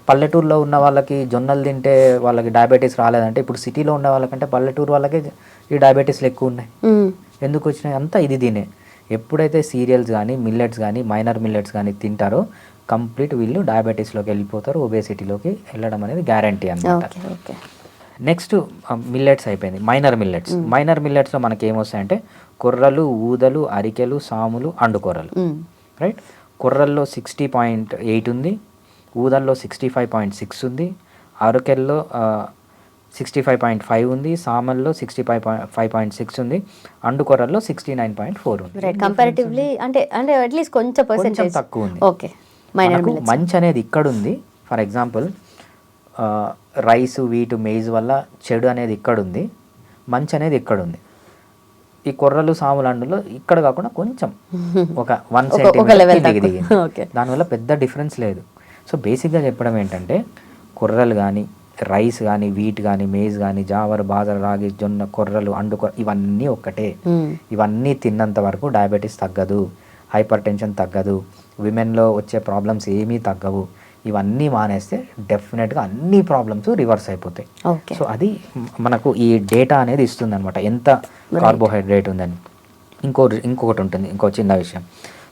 పల్లెటూరులో ఉన్న వాళ్ళకి జొన్నలు తింటే వాళ్ళకి డయాబెటీస్ రాలేదంటే, ఇప్పుడు సిటీలో ఉన్న వాళ్ళకంటే పల్లెటూరు వాళ్ళకి ఈ డయాబెటీస్లు ఎక్కువ ఉన్నాయి. ఎందుకు వచ్చినాయి? అంతా ఇది తినే. ఎప్పుడైతే సీరియల్స్ కానీ మిల్లెట్స్ కానీ మైనర్ మిల్లెట్స్ కానీ తింటారో కంప్లీట్ వీళ్ళు డయాబెటీస్లోకి వెళ్ళిపోతారు, ఒబేసిటీలోకి వెళ్ళడం అనేది గ్యారంటీ అన్నమాట. నెక్స్ట్ మిల్లెట్స్ అయిపోయింది. మైనర్ మిల్లెట్స్లో మనకి ఏమొస్తాయంటే కొర్రలు, ఊదలు, అరికెలు, సాములు, అండుకొర్రలు. రైట్. కొర్రల్లో 60.8 ఉంది, ఊదల్లో 65.6 ఉంది, అరికెల్లో 65.5 ఉంది, సామల్లో 65.6 ఉంది, అండుకొర్రల్లో 69.4 ఉంది. కంపారిటివ్లీ అంటే అట్లీస్ట్ కొంచెం తక్కువ ఉంది. ఓకే, మంచి అనేది ఇక్కడ ఉంది. For example rice, wheat, maize వల్ల చెడు అనేది ఇక్కడ ఉంది, మంచి అనేది ఇక్కడ ఉంది. ఈ కొర్రలు, సాములు, అండులో ఇక్కడ కాకుండా కొంచెం ఒక 1 సెంటీమీటర్ దిగింది. దానివల్ల పెద్ద డిఫరెన్స్ లేదు. సో బేసిక్గా చెప్పడం ఏంటంటే కొర్రలు కానీ, రైస్ కానీ, వీట్ కానీ, మేజ్ కానీ, జావర్, బాజర, రాగి, జొన్న, కొర్రలు, ఇవన్నీ ఒక్కటే. ఇవన్నీ తిన్నంత వరకు డయాబెటీస్ తగ్గదు, హైపర్ టెన్షన్ తగ్గదు, విమెన్లో వచ్చే ప్రాబ్లమ్స్ ఏమీ తగ్గవు. ఇవన్నీ మానేస్తే డెఫినెట్గా అన్ని ప్రాబ్లమ్స్ రివర్స్ అయిపోతాయి. సో అది మనకు ఈ డేటా అనేది ఇస్తుంది అనమాట, ఎంత కార్బోహైడ్రేట్ ఉందని. ఇంకొకటి ఉంటుంది, ఇంకో చిన్న విషయం.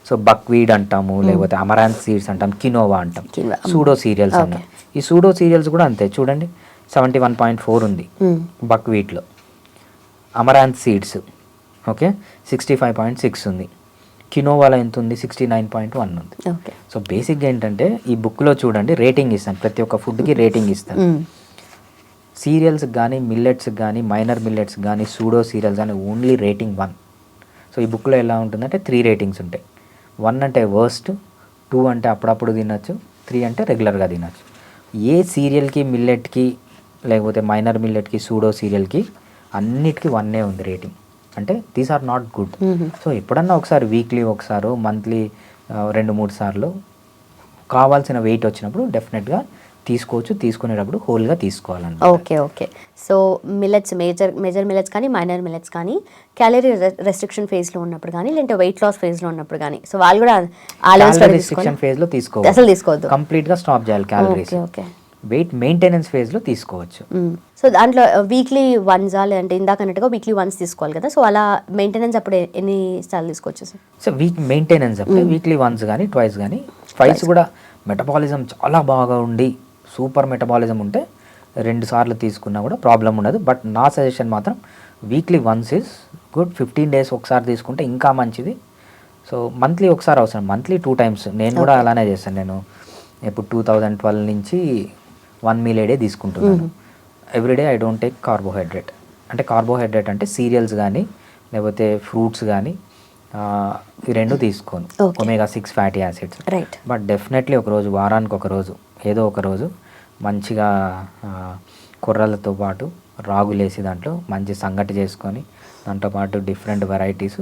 సో బక్వీడ్ అంటాము, లేకపోతే అమరాంత్ సీడ్స్ అంటాం, కినోవా అంటాం, సూడో సీరియల్స్ అంటాం. ఈ సూడో సీరియల్స్ కూడా అంతే. చూడండి 71.4 ఉంది బక్వీట్లో. అమరాంత్ సీడ్స్ ఓకే 65.6 ఉంది. కినోవాలో ఎంత ఉంది? 69.1 ఉంది. సో బేసిక్గా ఏంటంటే ఈ బుక్లో చూడండి రేటింగ్ ఇస్తాను, ప్రతి ఒక్క ఫుడ్కి రేటింగ్ ఇస్తాను. సీరియల్స్కి కానీ, మిల్లెట్స్కి కానీ, మైనర్ మిల్లెట్స్ కానీ, సూడో సీరియల్స్ కానీ ఓన్లీ రేటింగ్ 1. సో ఈ బుక్లో ఎలా ఉంటుందంటే 3 రేటింగ్స్ ఉంటాయి. 1 అంటే వర్స్ట్, 2 అంటే అప్పుడప్పుడు తినచ్చు, 3 అంటే రెగ్యులర్గా తినచ్చు. ఏ సీరియల్కి, మిల్లెట్కి, లేకపోతే మైనర్ మిల్లెట్కి, సూడో సీరియల్కి అన్నిటికీ 1 ఉంది రేటింగ్. అంటే these are not good. So ఎప్పుడన్నా ఒకసారి వీక్లీ ఒకసారి, మంత్లీ 2-3 సార్లు కావాల్సిన వెయిట్ వచ్చినప్పుడు డెఫినెట్గా తీసుకోవచ్చు. తీసుకునేటప్పుడు హోల్గా తీసుకోవాలండి. Okay. So millets, major millets కానీ, మైనర్ మిల్లెట్స్ కానీ క్యాలరీ రెస్ట్రిక్షన్ ఫేజ్లో ఉన్నప్పుడు కానీ, లేదంటే వెయిట్ లాస్ ఫేజ్లో ఉన్నప్పుడు కానీ, సో వాళ్ళు కూడా రెస్ట్రిక్షన్ ఫేజ్లో అసలు తీసుకోవద్దు, కంప్లీట్గా స్టాప్ చేయాలి క్యాలరీస్. వెయిట్ మెయింటెనెన్స్ ఫేజ్లో తీసుకోవచ్చు. సో దాంట్లో వీక్లీ వన్సా, లేదంటే ఇందాక అన్నట్టుగా వీక్లీ వన్స్ తీసుకోవాలి కదా, సో అలా మెయింటెనెన్స్ అప్పుడు ఎన్ని సార్లు తీసుకోవచ్చు సార్? సో మెయింటెనెన్స్ అప్పుడు వీక్లీ వన్స్ కానీ, ట్వైస్ కానీ. ట్వైస్ కూడా మెటబాలిజం చాలా బాగా ఉండి సూపర్ మెటబాలిజం ఉంటే 2 సార్లు తీసుకున్నా కూడా ప్రాబ్లం ఉండదు. బట్ నా సజెషన్ మాత్రం weekly once is good. 15 days ఒకసారి తీసుకుంటే ఇంకా మంచిది. సో మంత్లీ ఒకసారి అవసరం, మంత్లీ 2 times. నేను కూడా అలానే చేస్తాను. నేను ఇప్పుడు 2012 నుంచి 1 meal a day తీసుకుంటున్నాను. Everyday I don't take carbohydrate. అంటే కార్బోహైడ్రేట్ అంటే సీరియల్స్ కానీ, లేకపోతే ఫ్రూట్స్ కానీ, ఈ 2 తీసుకోను. omega-6 fatty acids. But definitely ఒకరోజు, వారానికి ఒకరోజు, ఏదో ఒక రోజు మంచిగా కొర్రలతో పాటు రాగులేసి దాంట్లో మంచి సంగటి చేసుకొని, దాంతో పాటు డిఫరెంట్ వెరైటీస్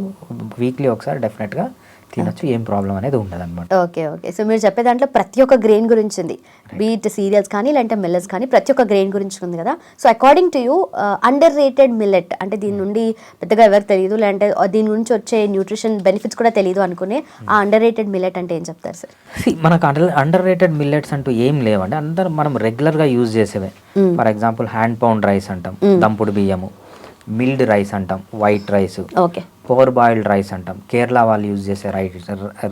వీక్లీ ఒకసారి డెఫినెట్గా తినచ్చు, ఏం ప్రాబ్లం అనేది ఉండదు అనమాట. Okay okay. సో మీరు చెప్పే దాంట్లో ప్రతి ఒక్క గ్రెయిన్ గురించి ఉంది, బీట్ సీరియల్స్ కానీ లేదంటే మిల్లెట్స్ కానీ ప్రతి ఒక్క గ్రెయిన్ గురించి ఉంది కదా. So according to you under rated millet అంటే దీని నుండి పెద్దగా ఎవరికి తెలియదు, లేదంటే దీని నుంచి వచ్చే న్యూట్రిషన్ బెనిఫిట్స్ కూడా తెలియదు అనుకునే ఆ అండర్ రేటెడ్ మిల్లెట్ అంటే ఏం చెప్తారు సార్? మనకు అండర్ రేటెడ్ మిల్లెట్స్ అంటూ ఏం లేవండి, అందరూ మనం రెగ్యులర్గా యూజ్ చేసేవే. For example hand pound rice అంటాం, దంపుడు బియ్యము, మిల్డ్ రైస్ అంటాం, white rice, okay, parboiled rice అంటాం, కేరళ వాళ్ళు యూజ్ చేసే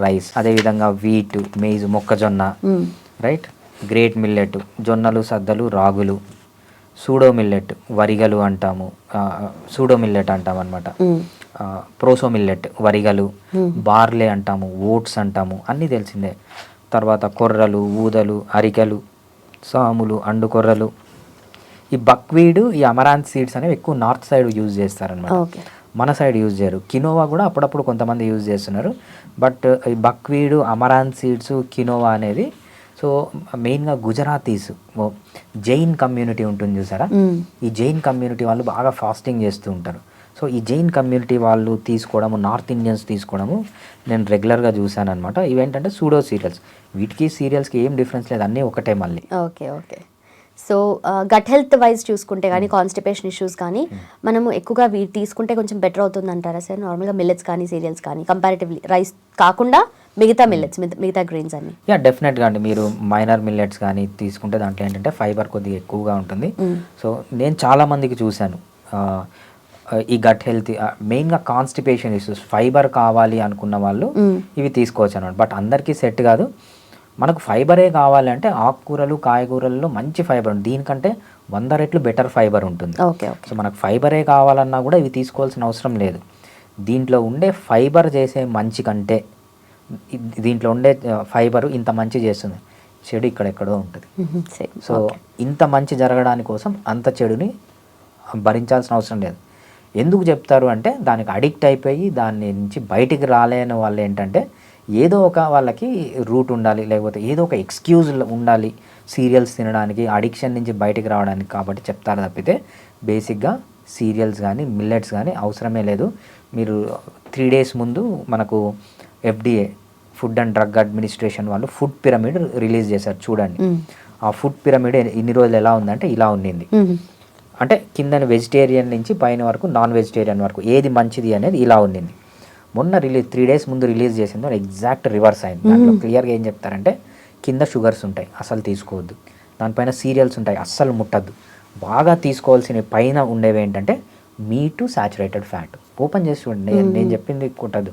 రైస్, అదేవిధంగా వీట్, మేజ్, మొక్కజొన్న, రైట్, గ్రేట్ మిల్లెట్, జొన్నలు, సద్దలు, రాగులు, సూడో మిల్లెట్, వరిగలు అంటాము, సూడో మిల్లెట్ అంటాం అనమాట, ప్రోసో మిల్లెట్, వరిగలు, బార్లే అంటాము, ఓట్స్ అంటాము, అన్నీ తెలిసిందే. తర్వాత కొర్రలు, ఊదలు, అరికెలు, సాములు, అండు కొర్రలు. ఈ బక్వీడ్, ఈ అమరాంత్ సీడ్స్ అనేవి ఎక్కువ నార్త్ సైడ్ యూజ్ చేస్తారనమాట, మన సైడ్ యూజ్ చేయరు. కినోవా కూడా అప్పుడప్పుడు కొంతమంది యూజ్ చేస్తున్నారు, బట్ ఈ బక్వీడ్, అమరాంత్ సీడ్స్, కినోవా అనేది సో మెయిన్గా గుజరాతీస్, జైన్ కమ్యూనిటీ ఉంటుంది చూసారా, ఈ జైన్ కమ్యూనిటీ వాళ్ళు బాగా ఫాస్టింగ్ చేస్తూ ఉంటారు. సో ఈ జైన్ కమ్యూనిటీ వాళ్ళు తీసుకోవడము, నార్త్ ఇండియన్స్ తీసుకోవడము నేను రెగ్యులర్గా చూశాను అనమాట. ఇవేంటంటే సూడో సీరియల్స్, వీటికి సీరియల్స్కి ఏం డిఫరెన్స్ లేదు, అన్నీ ఒకటే మళ్ళీ. Okay okay. So gut health wise చూసుకుంటే కానీ కాన్స్టిపేషన్ ఇష్యూస్ కానీ మనము ఎక్కువగా వీటి తీసుకుంటే కొంచెం బెటర్ అవుతుంది అంటారా సార్? నార్మల్గా మిల్లెట్స్ కానీ సీరియల్స్ కానీ కంపారిటివ్లీ రైస్ కాకుండా మిగతా మిల్లెట్స్, మిగతా గ్రెయిన్స్ అన్ని? యా, డెఫినెట్గా అండి. మీరు మైనర్ మిల్లెట్స్ కానీ తీసుకుంటే దాంట్లో ఏంటంటే ఫైబర్ కొద్దిగా ఎక్కువగా ఉంటుంది. సో నేను చాలామందికి చూశాను ఈ గట్ హెల్త్, మెయిన్గా కాన్స్టిపేషన్ ఇష్యూస్, ఫైబర్ కావాలి అనుకున్న వాళ్ళు ఇవి తీసుకోవచ్చు అన్నమాట. బట్ అందరికీ సెట్ కాదు. మనకు ఫైబరే కావాలంటే ఆకుకూరలు, కాయగూరల్లో మంచి ఫైబర్ ఉంటుంది, దీనికంటే 100 రెట్లు బెటర్ ఫైబర్ ఉంటుంది. సో మనకు ఫైబరే కావాలన్నా కూడా ఇవి తీసుకోవాల్సిన అవసరం లేదు. దీంట్లో ఉండే ఫైబర్ చేసే మంచి కంటే దీంట్లో ఉండే ఫైబరు ఇంత మంచి చేస్తుంది, చెడు ఇక్కడెక్కడో ఉంటుంది. సో ఇంత మంచి జరగడానికి కోసం అంత చెడుని భరించాల్సిన అవసరం లేదు. ఎందుకు చెప్తారు అంటే దానికి అడిక్ట్ అయిపోయి దాని నుంచి బయటికి రాలేని వాళ్ళు ఏంటంటే ఏదో ఒక వాళ్ళకి రూట్ ఉండాలి, లేకపోతే ఏదో ఒక ఎక్స్క్యూజ్ ఉండాలి సీరియల్స్ తినడానికి, అడిక్షన్ నుంచి బయటికి రావడానికి, కాబట్టి చెప్తారు తప్పితే బేసిక్గా సీరియల్స్ కానీ మిల్లెట్స్ కానీ అవసరమే లేదు. మీరు 3 days ముందు మనకు FDA, food and drug administration వాళ్ళు ఫుడ్ పిరమిడ్ రిలీజ్ చేశారు, చూడండి. ఆ ఫుడ్ పిరమిడ్ ఇన్ని రోజులు ఎలా ఉందంటే ఇలా ఉండింది, అంటే కింద వెజిటేరియన్ నుంచి పైన వరకు నాన్ వెజిటేరియన్ వరకు ఏది మంచిది అనేది ఇలా ఉండింది. మొన్న 3 days ముందు రిలీజ్ చేసిందో ఎగ్జాక్ట్ రివర్స్ అయింది. దాంట్లో క్లియర్గా ఏం చెప్తారంటే కింద షుగర్స్ ఉంటాయి, అసలు తీసుకోవద్దు, దానిపైన సీరియల్స్ ఉంటాయి, అస్సలు ముట్టద్దు. బాగా తీసుకోవాల్సిన పైన ఉండేవి ఏంటంటే మీటు, సాచురేటెడ్ ఫ్యాట్. ఓపెన్ చేసి చూడండి, నేను చెప్పింది కొట్టద్దు,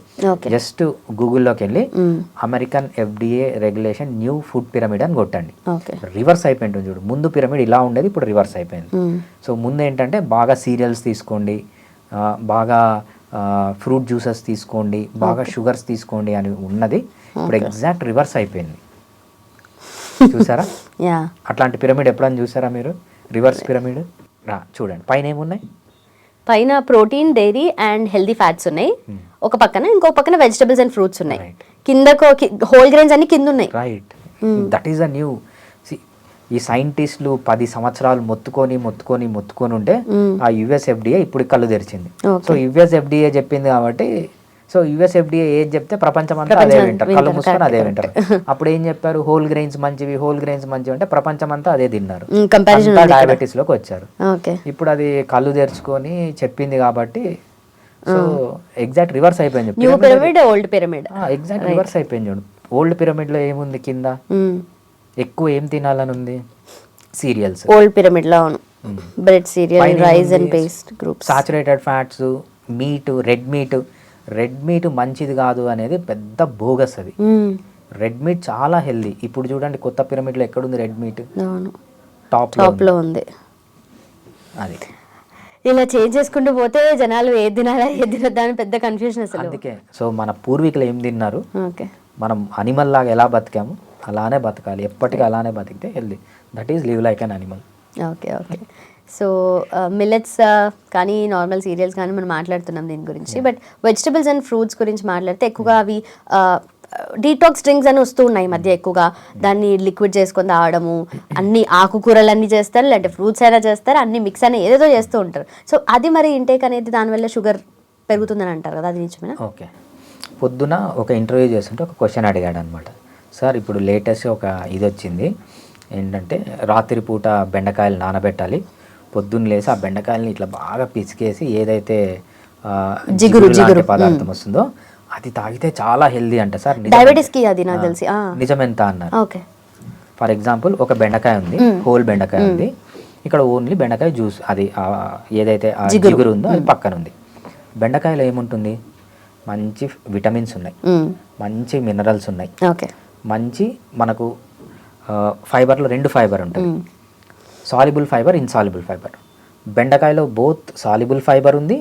జస్ట్ గూగుల్లోకి వెళ్ళి American FDA regulation new food pyramid అని కొట్టండి, రివర్స్ అయిపోయింది చూడు. ముందు పిరమిడ్ ఇలా ఉండేది, ఇప్పుడు రివర్స్ అయిపోయింది. సో ముందు ఏంటంటే బాగా సీరియల్స్ తీసుకోండి, బాగా ఫ్రూట్ జ్యూసెస్ తీసుకోండి, బాగా షుగర్స్ తీసుకోండి అని ఉన్నది, ఇప్పుడు ఎగ్జాక్ట్ రివర్స్ అయిపోయింది. చూసారా? అట్లాంటి పిరమిడ్ ఎప్పుడైనా చూసారా మీరు? రివర్స్ పిరమిడ్ చూడండి, పైన ఏమున్నాయి? పైన protein, dairy and healthy fats ఉన్నాయి ఒక పక్కన, ఇంకో పక్కన వెజిటబుల్స్ అండ్ ఫ్రూట్స్ ఉన్నాయి, కిందకు హోల్ గ్రెయిన్స్ అన్ని కింద ఉన్నాయి. Right, that is a new. ఈ సైంటిస్టులు 10 సంవత్సరాలు మొత్తుకొని ఉంటే ఆ FDA ఇప్పుడు కళ్ళు తెరిచింది. సో FDA చెప్పింది కాబట్టి, సో FDA ఏది చెప్తే ప్రపంచం అంతా అదే వింటారు, కళ్ళు మూసుకొని అదే వింటారు. అప్పుడు ఏం చెప్పారు? హోల్ గ్రెయిన్స్ మంచివి అంటే ప్రపంచం అంతా అదే తిన్నారు, డయాబెటీస్ లోకి వచ్చారు. ఇప్పుడు అది కళ్ళు తెరుచుకొని చెప్పింది కాబట్టి సో ఎగ్జాక్ట్ రివర్స్ అయిపోయింది. ఎగ్జాక్ట్ రివర్స్ అయిపోయింది చూడు. ఓల్డ్ పిరమిడ్ లో ఏముంది? కింద ఎక్కువ ఏం తినాలని ఉంది? సీరియల్స్. ఓల్డ్ పిరమిడ్ లో bread, cereal, rice and pasta groups, saturated fats, meat, red meat మంచిది కాదు అనేది పెద్ద బోగస్. అది రెడ్ మీట్ చాలా హెల్దీ. ఇప్పుడు చూడండి కొత్త పిరమిడ్ లో ఎక్కడుంది రెడ్ మీట్? టాప్ లో ఉంది. అది ఇలా చేంజ్ చేసుకుంటూ పోతే జనాలు ఏది తినొద్దా అని పెద్ద కన్ఫ్యూజన్ అసలు. అందుకే సో మన పూర్వీకులు ఏం తిన్నారు, మనం అనిమల్ లాగా ఎలా బతికాము అలానే బతకాలి, ఎప్పటికీ అలానే బతికితే healthy. That is live like an animal. Okay. So millets కానీ నార్మల్ సీరియల్స్ కానీ మనం మాట్లాడుతున్నాం దీని గురించి, బట్ వెజిటబుల్స్ అండ్ ఫ్రూట్స్ గురించి మాట్లాడితే ఎక్కువగా అవి డీటాక్స్ డ్రింక్స్ అని వస్తూ ఉన్నాయి మధ్య, ఎక్కువగా దాన్ని లిక్విడ్ చేసుకొని తాగడము, అన్ని ఆకుకూరలు అన్నీ చేస్తారు, లేదంటే ఫ్రూట్స్ అయినా చేస్తారు, అన్ని మిక్స్ అని ఏదేదో చేస్తూ ఉంటారు. సో అది మరి ఇంటేక్ అనేది దానివల్ల షుగర్ పెరుగుతుందని అంటారు కదా, అది నిజమేనా? ఓకే, పొద్దున ఒక ఇంటర్వ్యూ చేస్తుంటే ఒక క్వశ్చన్ అడిగాడు అనమాట. సార్ ఇప్పుడు లేటెస్ట్ ఒక ఇది వచ్చింది ఏంటంటే రాత్రిపూట బెండకాయలు నానబెట్టాలి, పొద్దున్న లేసి ఆ బెండకాయలని ఇట్లా బాగా పిసికేసి ఏదైతే జిగురు లాంటి పదార్థం వస్తుందో అది తాగితే చాలా హెల్దీ అంట సార్. డయాబెటీస్కి అది నాకు తెలిసి నిజమెంత అన్నారు. ఓకే, ఫర్ ఎగ్జాంపుల్ ఒక బెండకాయ ఉంది, హోల్ బెండకాయ ఉంది, ఇక్కడ ఓన్లీ బెండకాయ జ్యూస్ అది ఏదైతే జిగురు ఉందో అది పక్కన ఉంది. బెండకాయలో ఏముంటుంది, మంచి విటమిన్స్ ఉన్నాయి, మంచి మినరల్స్ ఉన్నాయి, మంచి మనకు ఫైబర్లో 2 ఫైబర్ ఉంటుంది, సాల్యుబుల్ ఫైబర్, ఇన్సాల్యుబుల్ ఫైబర్. బెండకాయలో బోత్ సాల్యుబుల్ ఫైబర్ ఉంది,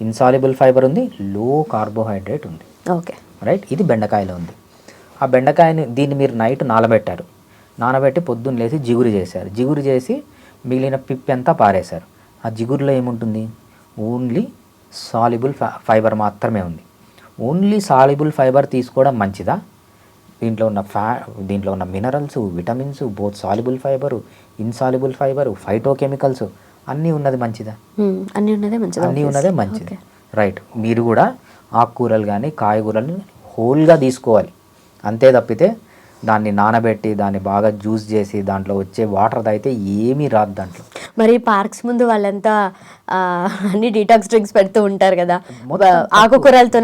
ఇన్సాల్యుబుల్ ఫైబర్ ఉంది, లో కార్బోహైడ్రేట్ ఉంది. ఓకే, రైట్, ఇది బెండకాయలో ఉంది. ఆ బెండకాయని దీన్ని మీరు నైట్ నానబెట్టారు, నానబెట్టి పొద్దున్న లేసి జిగురు చేశారు, జిగురు చేసి మిగిలిన పిప్పి అంతా పారేశారు. ఆ జిగురులో ఏముంటుంది, ఓన్లీ సాల్యుబుల్ ఫైబర్ మాత్రమే ఉంది. ఓన్లీ సాల్యుబుల్ ఫైబర్ తీసుకోవడం మంచిదా, దీంట్లో ఉన్న minerals, vitamins, both soluble fibre, insoluble fibre, phytochemicals అన్నీ ఉన్నది మంచిదా? అన్నీ ఉన్నదే మంచిది. రైట్, మీరు కూడా ఆకుకూరలు కానీ కాయగూరలు హోల్గా తీసుకోవాలి, అంతే తప్పితే దాన్ని నానబెట్టి దాన్ని బాగా జ్యూస్ చేసి దాంట్లో వచ్చే వాటర్ తాగితే ఏమీ రాదు దాంట్లో. మరి పార్క్స్ ముందు వాళ్ళంతా అన్ని డీటాక్స్ డ్రింక్స్ పెడుతూ ఉంటారు కదా, ఆకుకూరలతో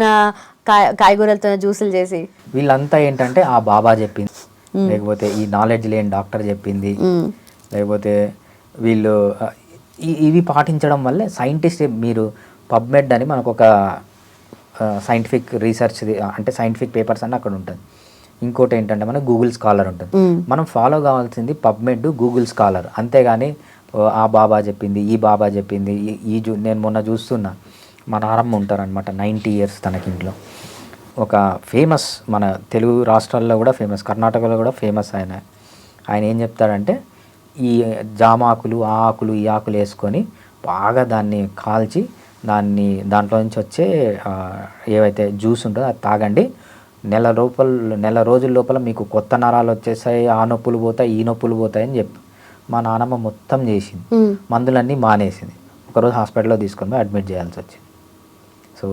కాయగూరలతో జ్యూసులు చేసి. వీళ్ళంతా ఏంటంటే ఆ బాబా చెప్పింది, లేకపోతే ఈ నాలెడ్జ్ లేని డాక్టర్ చెప్పింది, లేకపోతే వీళ్ళు ఇవి పాటించడం వల్లే సైంటిస్ట్. మీరు పబ్మెడ్ అని మనకు ఒక సైంటిఫిక్ రీసెర్చ్ అంటే సైంటిఫిక్ పేపర్స్ అని అక్కడ ఉంటుంది. ఇంకోటి ఏంటంటే మనకు గూగుల్ స్కాలర్ ఉంటుంది. మనం ఫాలో కావాల్సింది పబ్మెడ్, గూగుల్ స్కాలర్, అంతేగాని ఆ బాబా చెప్పింది, ఈ బాబా చెప్పింది. నేను మొన్న చూస్తున్నా, మా నారమ్మ ఉంటారనమాట, 90 years తనకింట్లో. ఒక ఫేమస్, మన తెలుగు రాష్ట్రాల్లో కూడా ఫేమస్, కర్ణాటకలో కూడా ఫేమస్ ఆయన ఏం చెప్తాడంటే, ఈ జామాకులు, ఆ ఆకులు, ఈ ఆకులు వేసుకొని బాగా దాన్ని కాల్చి దాంట్లో నుంచి వచ్చే ఏవైతే జ్యూస్ ఉంటుందో అది తాగండి, నెల రోజుల లోపల మీకు కొత్త నరాలు వచ్చేసాయి, ఆ నొప్పులు పోతాయి, ఈ నొప్పులు పోతాయి అని చెప్పి మా నాన్నమ్మ మొత్తం చేసింది, మందులన్నీ మానేసింది. ఒకరోజు హాస్పిటల్లో తీసుకొని పోయి అడ్మిట్ చేయాల్సి వచ్చింది. సో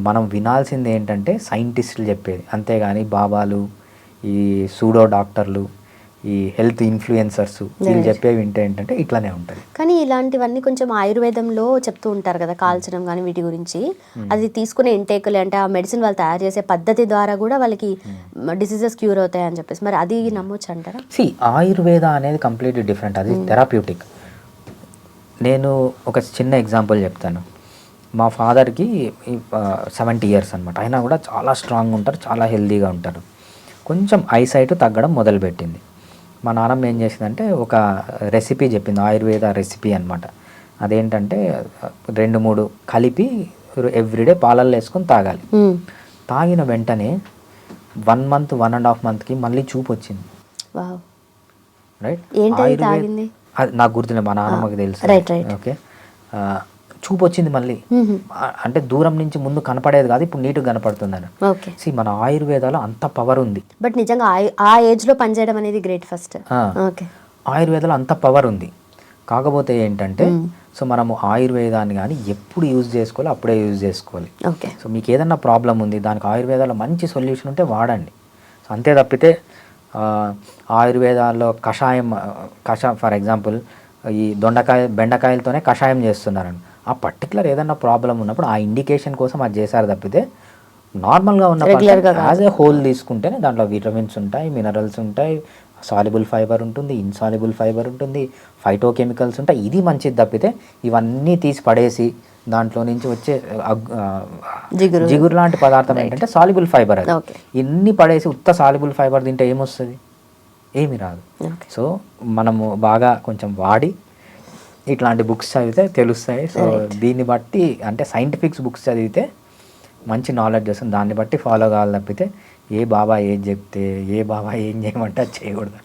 మనం వినాల్సింది ఏంటంటే సైంటిస్టులు చెప్పేది, అంతేగాని బాబాలు, ఈ సూడో డాక్టర్లు, ఈ హెల్త్ ఇన్ఫ్లుయెన్సర్స్ వీళ్ళు చెప్పేవి వింటే ఏంటంటే ఇట్లానే ఉంటుంది. కానీ ఇలాంటివన్నీ కొంచెం ఆయుర్వేదంలో చెప్తూ ఉంటారు కదా, కాల్చడం కానీ వీటి గురించి. అది తీసుకునే ఇంటేకులు అంటే ఆ మెడిసిన్ వాళ్ళు తయారు చేసే పద్ధతి ద్వారా కూడా వాళ్ళకి డిసీజెస్ క్యూర్ అవుతాయి అని చెప్పేసి, మరి అది నమ్మొచ్చు అంటారా? ఆయుర్వేద అనేది కంప్లీట్లీ డిఫరెంట్, అది థెరప్యూటిక్. నేను ఒక చిన్న ఎగ్జాంపుల్ చెప్తాను. మా ఫాదర్కి 70 years అనమాట, అయినా కూడా చాలా స్ట్రాంగ్ ఉంటారు, చాలా హెల్తీగా ఉంటారు. కొంచెం ఐసైట్ తగ్గడం మొదలుపెట్టింది. మా నాన్నమ్మ ఏం చేసిందంటే ఒక రెసిపీ చెప్పింది, ఆయుర్వేద రెసిపీ అనమాట. అదేంటంటే 2-3 కలిపి ఎవ్రీడే పాలల్లో వేసుకొని తాగాలి. తాగిన వెంటనే 1 month, 1.5 monthకి మళ్ళీ చూపు వచ్చింది. రైట్, అది నాకు గుర్తులేదు, మా నాన్నమ్మకి తెలుసు. ఓకే, చూపు వచ్చింది మళ్ళీ, అంటే దూరం నుంచి ముందు కనపడేది కాదు, ఇప్పుడు నీట్గా కనపడుతుందని. మన ఆయుర్వేదాలో అంత పవర్ ఉంది. బట్ నిజంగా ఆ ఏజ్ లో పనిచేయడం అనేది గ్రేట్. ఫస్ట్ ఆయుర్వేదాలో అంత పవర్ ఉంది. కాకపోతే ఏంటంటే సో మనము ఆయుర్వేదాన్ని కానీ ఎప్పుడు యూజ్ చేసుకోవాలి అప్పుడే యూజ్ చేసుకోవాలి. సో మీకు ఏదన్నా ప్రాబ్లం ఉంది, దానికి ఆయుర్వేదాలో మంచి సొల్యూషన్ ఉంటే వాడండి. సో అంతే తప్పితే ఆయుర్వేదాల్లో కషాయం ఫర్ ఎగ్జాంపుల్ ఈ బెండకాయలతోనే కషాయం చేస్తున్నారండి. ఆ పర్టికులర్ ఏదన్నా ప్రాబ్లం ఉన్నప్పుడు ఆ ఇండికేషన్ కోసం అది చేశారు తప్పితే నార్మల్గా ఉన్న యాజ్ ఏ హోల్ తీసుకుంటేనే దాంట్లో విటమిన్స్ ఉంటాయి, మినరల్స్ ఉంటాయి, సాల్యుబుల్ ఫైబర్ ఉంటుంది, ఇన్సాల్యుబుల్ ఫైబర్ ఉంటుంది, ఫైటోకెమికల్స్ ఉంటాయి. ఇది మంచిది తప్పితే ఇవన్నీ తీసి పడేసి దాంట్లో నుంచి వచ్చే జిగురు లాంటి పదార్థం ఏంటంటే సాల్యుబుల్ ఫైబర్. అది ఇన్ని పడేసి ఉత్త సాల్యుబుల్ ఫైబర్ తింటే ఏమొస్తుంది, ఏమి రాదు. సో మనము బాగా కొంచెం వాడి ఇట్లాంటి బుక్స్ చదివితే తెలుస్తాయి. సో దీన్ని బట్టి అంటే సైంటిఫిక్స్ బుక్స్ చదివితే మంచి నాలెడ్జ్ వస్తుంది, దాన్ని బట్టి ఫాలో కావాలి తప్పితే ఏ బాబా ఏం చెప్తే ఏ బాబా ఏం చేయమంటే అది చేయకూడదు.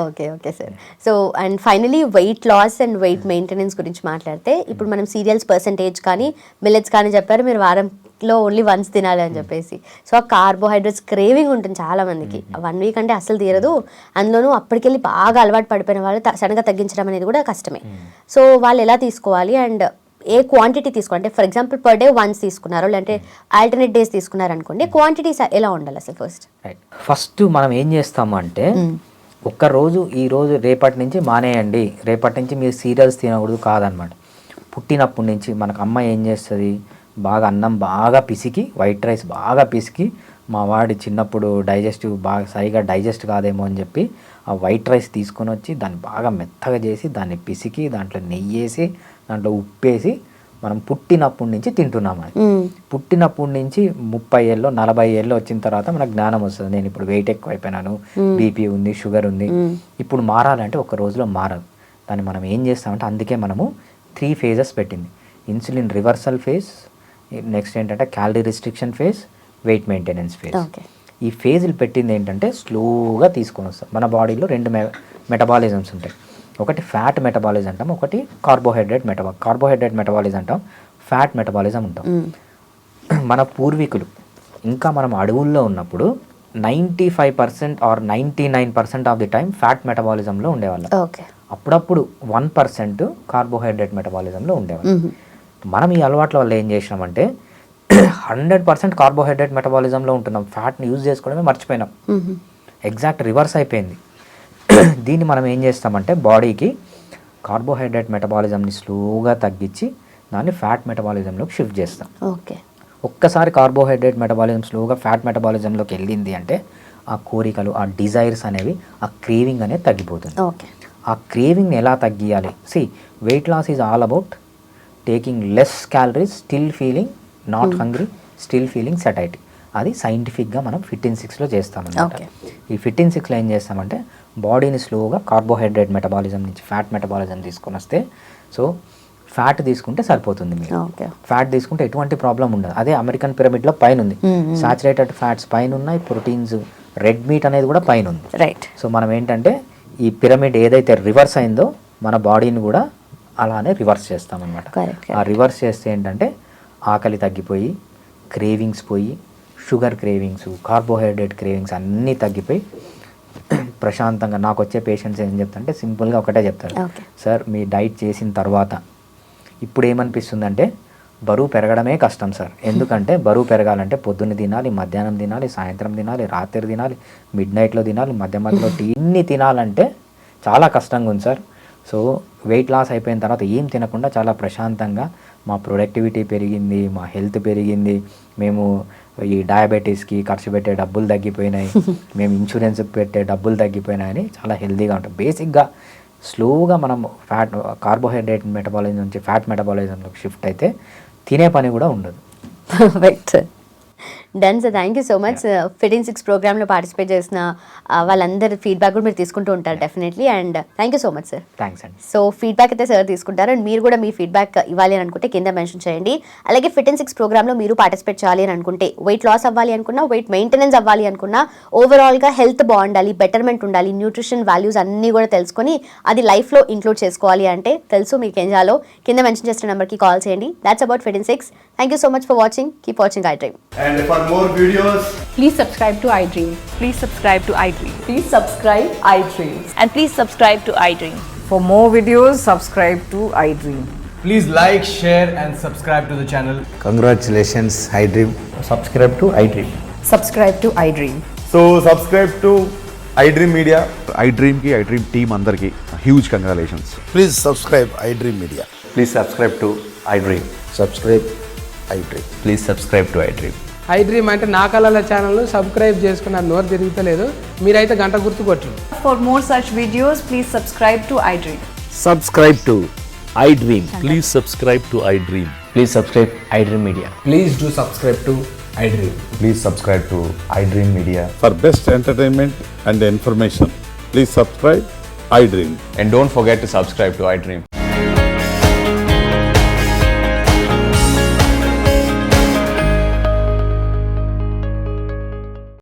Okay sir. So and finally weight loss and weight maintenance గురించి మాట్లాడితే, ఇప్పుడు మనం సీరియల్స్ పర్సంటేజ్ కానీ మిల్లెట్స్ కానీ చెప్పారు, మీరు వారంలో ఓన్లీ వన్స్ తినాలి అని చెప్పేసి. సో ఆ కార్బోహైడ్రేట్స్ క్రేవింగ్ ఉంటుంది చాలా మందికి, 1 week అంటే అసలు తీరదు. అందులోనూ అప్పటికెళ్ళి బాగా అలవాటు పడిపోయిన వాళ్ళు సడన్గా తగ్గించడం అనేది కూడా కష్టమే. సో వాళ్ళు ఎలా తీసుకోవాలి, అండ్ ఏ క్వాంటిటీ తీసుకోవాలి అంటే for example per day once తీసుకున్నారో లేదంటే ఆల్టర్నేట్ డేస్ తీసుకున్నారు అనుకోండి క్వాంటిటీస్ ఎలా ఉండాలి అసలు ఫస్ట్? ఫస్ట్ మనం ఏం చేస్తాము అంటే ఒక్కరోజు ఈరోజు రేపటి నుంచి మానేయండి, రేపటి నుంచి మీరు సీరియల్స్ తినకూడదు కాదనమాట. పుట్టినప్పటి నుంచి మనకు అమ్మ ఏం చేస్తుంది, బాగా అన్నం బాగా పిసికి, వైట్ రైస్ బాగా పిసికి, మా వాడి చిన్నప్పుడు డైజెస్టివ్ బాగా సరిగా డైజెస్ట్ కాదేమో అని చెప్పి ఆ వైట్ రైస్ తీసుకొని వచ్చి దాన్ని బాగా మెత్తగా చేసి దాన్ని పిసికి దాంట్లో నెయ్యి వేసి దాంట్లో ఉప్పేసి మనం పుట్టినప్పటి నుంచి తింటున్నాం. అది పుట్టినప్పటి నుంచి 30 ఏళ్ళు 40 ఏళ్ళు వచ్చిన తర్వాత మనకు జ్ఞానం వస్తుంది. నేను ఇప్పుడు వెయిట్ ఎక్కువ అయిపోయినాను, బీపీ ఉంది, షుగర్ ఉంది, ఇప్పుడు మారాలంటే ఒక రోజులో మారదు. దాన్ని మనం ఏం చేస్తామంటే అందుకే మనము 3 phases పెట్టింది. ఇన్సులిన్ రివర్సల్ ఫేజ్, నెక్స్ట్ ఏంటంటే calorie restriction phase, wait maintenance phase. ఈ ఫేజ్లు పెట్టింది ఏంటంటే స్లోగా తీసుకొని వస్తాం. మన బాడీలో 2 మెటబాలిజమ్స్ ఉంటాయి. ఒకటి ఫ్యాట్ మెటబాలిజం అంటాం, ఒకటి కార్బోహైడ్రేట్ మెటబాలిజం అంటాం, ఫ్యాట్ మెటబాలిజం అంటాం. మన పూర్వీకులు ఇంకా మనం అడవుల్లో ఉన్నప్పుడు 95% or 99% of the time fat మెటబాలిజంలో ఉండేవాళ్ళం. అప్పుడప్పుడు 1% కార్బోహైడ్రేట్ మెటబాలిజంలో ఉండేవాళ్ళం. మనం ఈ అలవాట్ల వల్ల ఏం చేసినామంటే 100% కార్బోహైడ్రేట్ మెటబాలిజంలో ఉంటున్నాం, ఫ్యాట్ని యూజ్ చేసుకోవడమే మర్చిపోయినాం. ఎగ్జాక్ట్ రివర్స్ అయిపోయింది. దీన్ని మనం ఏం చేస్తామంటే బాడీకి కార్బోహైడ్రేట్ మెటబాలిజంని స్లోగా తగ్గించి దాన్ని ఫ్యాట్ మెటబాలిజంలోకి షిఫ్ట్ చేస్తాం. ఒక్కసారి కార్బోహైడ్రేట్ మెటబాలిజం స్లోగా ఫ్యాట్ మెటబాలిజంలోకి వెళ్ళింది అంటే ఆ కోరికలు, ఆ డిజైర్స్ అనేవి, ఆ క్రేవింగ్ అనేది తగ్గిపోతుంది. ఆ క్రేవింగ్ని ఎలా తగ్గియాలి? Weight loss is all about taking less calories, still feeling not hungry, still feeling satiety. అది సైంటిఫిక్గా మనం ఫిట్ ఇన్ 6లో చేస్తామన్నమాట. ఈ ఫిట్ ఇన్ 6లో ఏం చేస్తామంటే బాడీని స్లోగా కార్బోహైడ్రేట్ మెటబాలిజం నుంచి ఫ్యాట్ మెటబాలిజం తీసుకొని వస్తే, సో ఫ్యాట్ తీసుకుంటే సరిపోతుంది. మీరు ఫ్యాట్ తీసుకుంటే ఎటువంటి ప్రాబ్లం ఉండదు. అదే అమెరికన్ పిరమిడ్లో పైన ఉంది, సాచురేటెడ్ ఫ్యాట్స్ పైన ఉన్నాయి, ప్రోటీన్స్, రెడ్ మీట్ అనేది కూడా పైన ఉంది. సో మనం ఏంటంటే ఈ పిరమిడ్ ఏదైతే రివర్స్ అయిందో మన బాడీని కూడా అలానే రివర్స్ చేస్తామన్నమాట. ఆ రివర్స్ చేస్తే ఏంటంటే ఆకలి తగ్గిపోయి, క్రేవింగ్స్ పోయి, షుగర్ క్రేవింగ్స్, కార్బోహైడ్రేట్ క్రేవింగ్స్ అన్నీ తగ్గిపోయి ప్రశాంతంగా. నాకు వచ్చే పేషెంట్స్ ఏం చెప్తారంటే సింపుల్గా ఒకటే చెప్తారు, సార్ మీ డైట్ చేసిన తర్వాత ఇప్పుడు ఏమనిపిస్తుందంటే బరువు పెరగడమే కష్టం సార్. ఎందుకంటే బరువు పెరగాలంటే పొద్దున్న తినాలి, మధ్యాహ్నం తినాలి, సాయంత్రం తినాలి, రాత్రి తినాలి, మిడ్ నైట్లో తినాలి, మధ్య మధ్యలో ఇన్ని తినాలంటే చాలా కష్టంగా ఉంది సార్. సో వెయిట్ లాస్ అయిపోయిన తర్వాత ఏం తినకుండా చాలా ప్రశాంతంగా మా ప్రొడక్టివిటీ పెరిగింది, మా హెల్త్ పెరిగింది, మేము ఈ డయాబెటీస్కి ఖర్చు పెట్టే డబ్బులు తగ్గిపోయినాయి, మేము ఇన్సూరెన్స్కి పెట్టే డబ్బులు తగ్గిపోయినాయని చాలా హెల్తీగా ఉంటాం. బేసిక్గా స్లోగా మనం కార్బోహైడ్రేట్ మెటబాలిజం నుంచి ఫ్యాట్ మెటబాలిజంలోకి షిఫ్ట్ అయితే తినే పని కూడా ఉండదు. Perfect. Done sir, thank you so much. Fit in 6 ప్రోగ్రామ్లో పార్టిసిపేట్ చేసిన వాళ్ళందరి ఫీడ్బ్యాక్ కూడా మీరు తీసుకుంటూ ఉంటారు definitely. And thank you so much sir. Thanks అండి. సో ఫీడ్బ్యాక్ అయితే సార్ తీసుకుంటారు, అండ్ మీరు కూడా మీ ఫీడ్బ్యాక్ ఇవ్వాలి అని అనుకుంటే కింద మెన్షన్ చేయండి. అలాగే ఫిట్ ఇన్ 6 ప్రోగ్రామ్లో మీరు పార్టిసిపేట్ చేయాలి అని అనుకుంటే, వెయిట్ లాస్ అవ్వాలి అనుకున్నా, వెయిట్ మెయింటెనెన్స్ అవ్వాలి అనుకున్నా, ఓవరాల్గా హెల్త్ బాగుండాలి, బెటర్మెంట్ ఉండాలి, న్యూట్రిషన్ వాల్యూస్ అన్నీ కూడా తెలుసుకొని అది లైఫ్లో ఇంక్లూడ్ చేసుకోవాలి అంటే తెలుసు మీకు ఏం చేయాలో కింద మెన్షన్ చేసిన నెంబర్కి కాల్ చేయండి. That's about fit in 6. Thank you so much for watching. Keep watching iDream. And for more videos, please subscribe to iDream. Please subscribe to iDream. Please subscribe iDream. And please subscribe to iDream. For more videos, subscribe to iDream. please like, share and subscribe to the channel. Congratulations, iDream. Subscribe to iDream. Subscribe to iDream. So subscribe to iDream Media. iDream ki iDream team andarki huge congratulations. Please subscribe iDream Media. Please subscribe to iDream. Subscribe iDream. Please subscribe to iDream. iDream అంటే నా కళల channel subscribe చేసుకున్న నోరు తిరుగుతలేదు, మీరైతే గంట గుర్తు కొట్టండి. For more such videos, please subscribe to iDream. Subscribe to iDream. Please subscribe to iDream. Please subscribe iDream Media. Please do subscribe to iDream. Please subscribe to iDream Media. For best entertainment and information, please subscribe iDream. And don't forget to subscribe to iDream.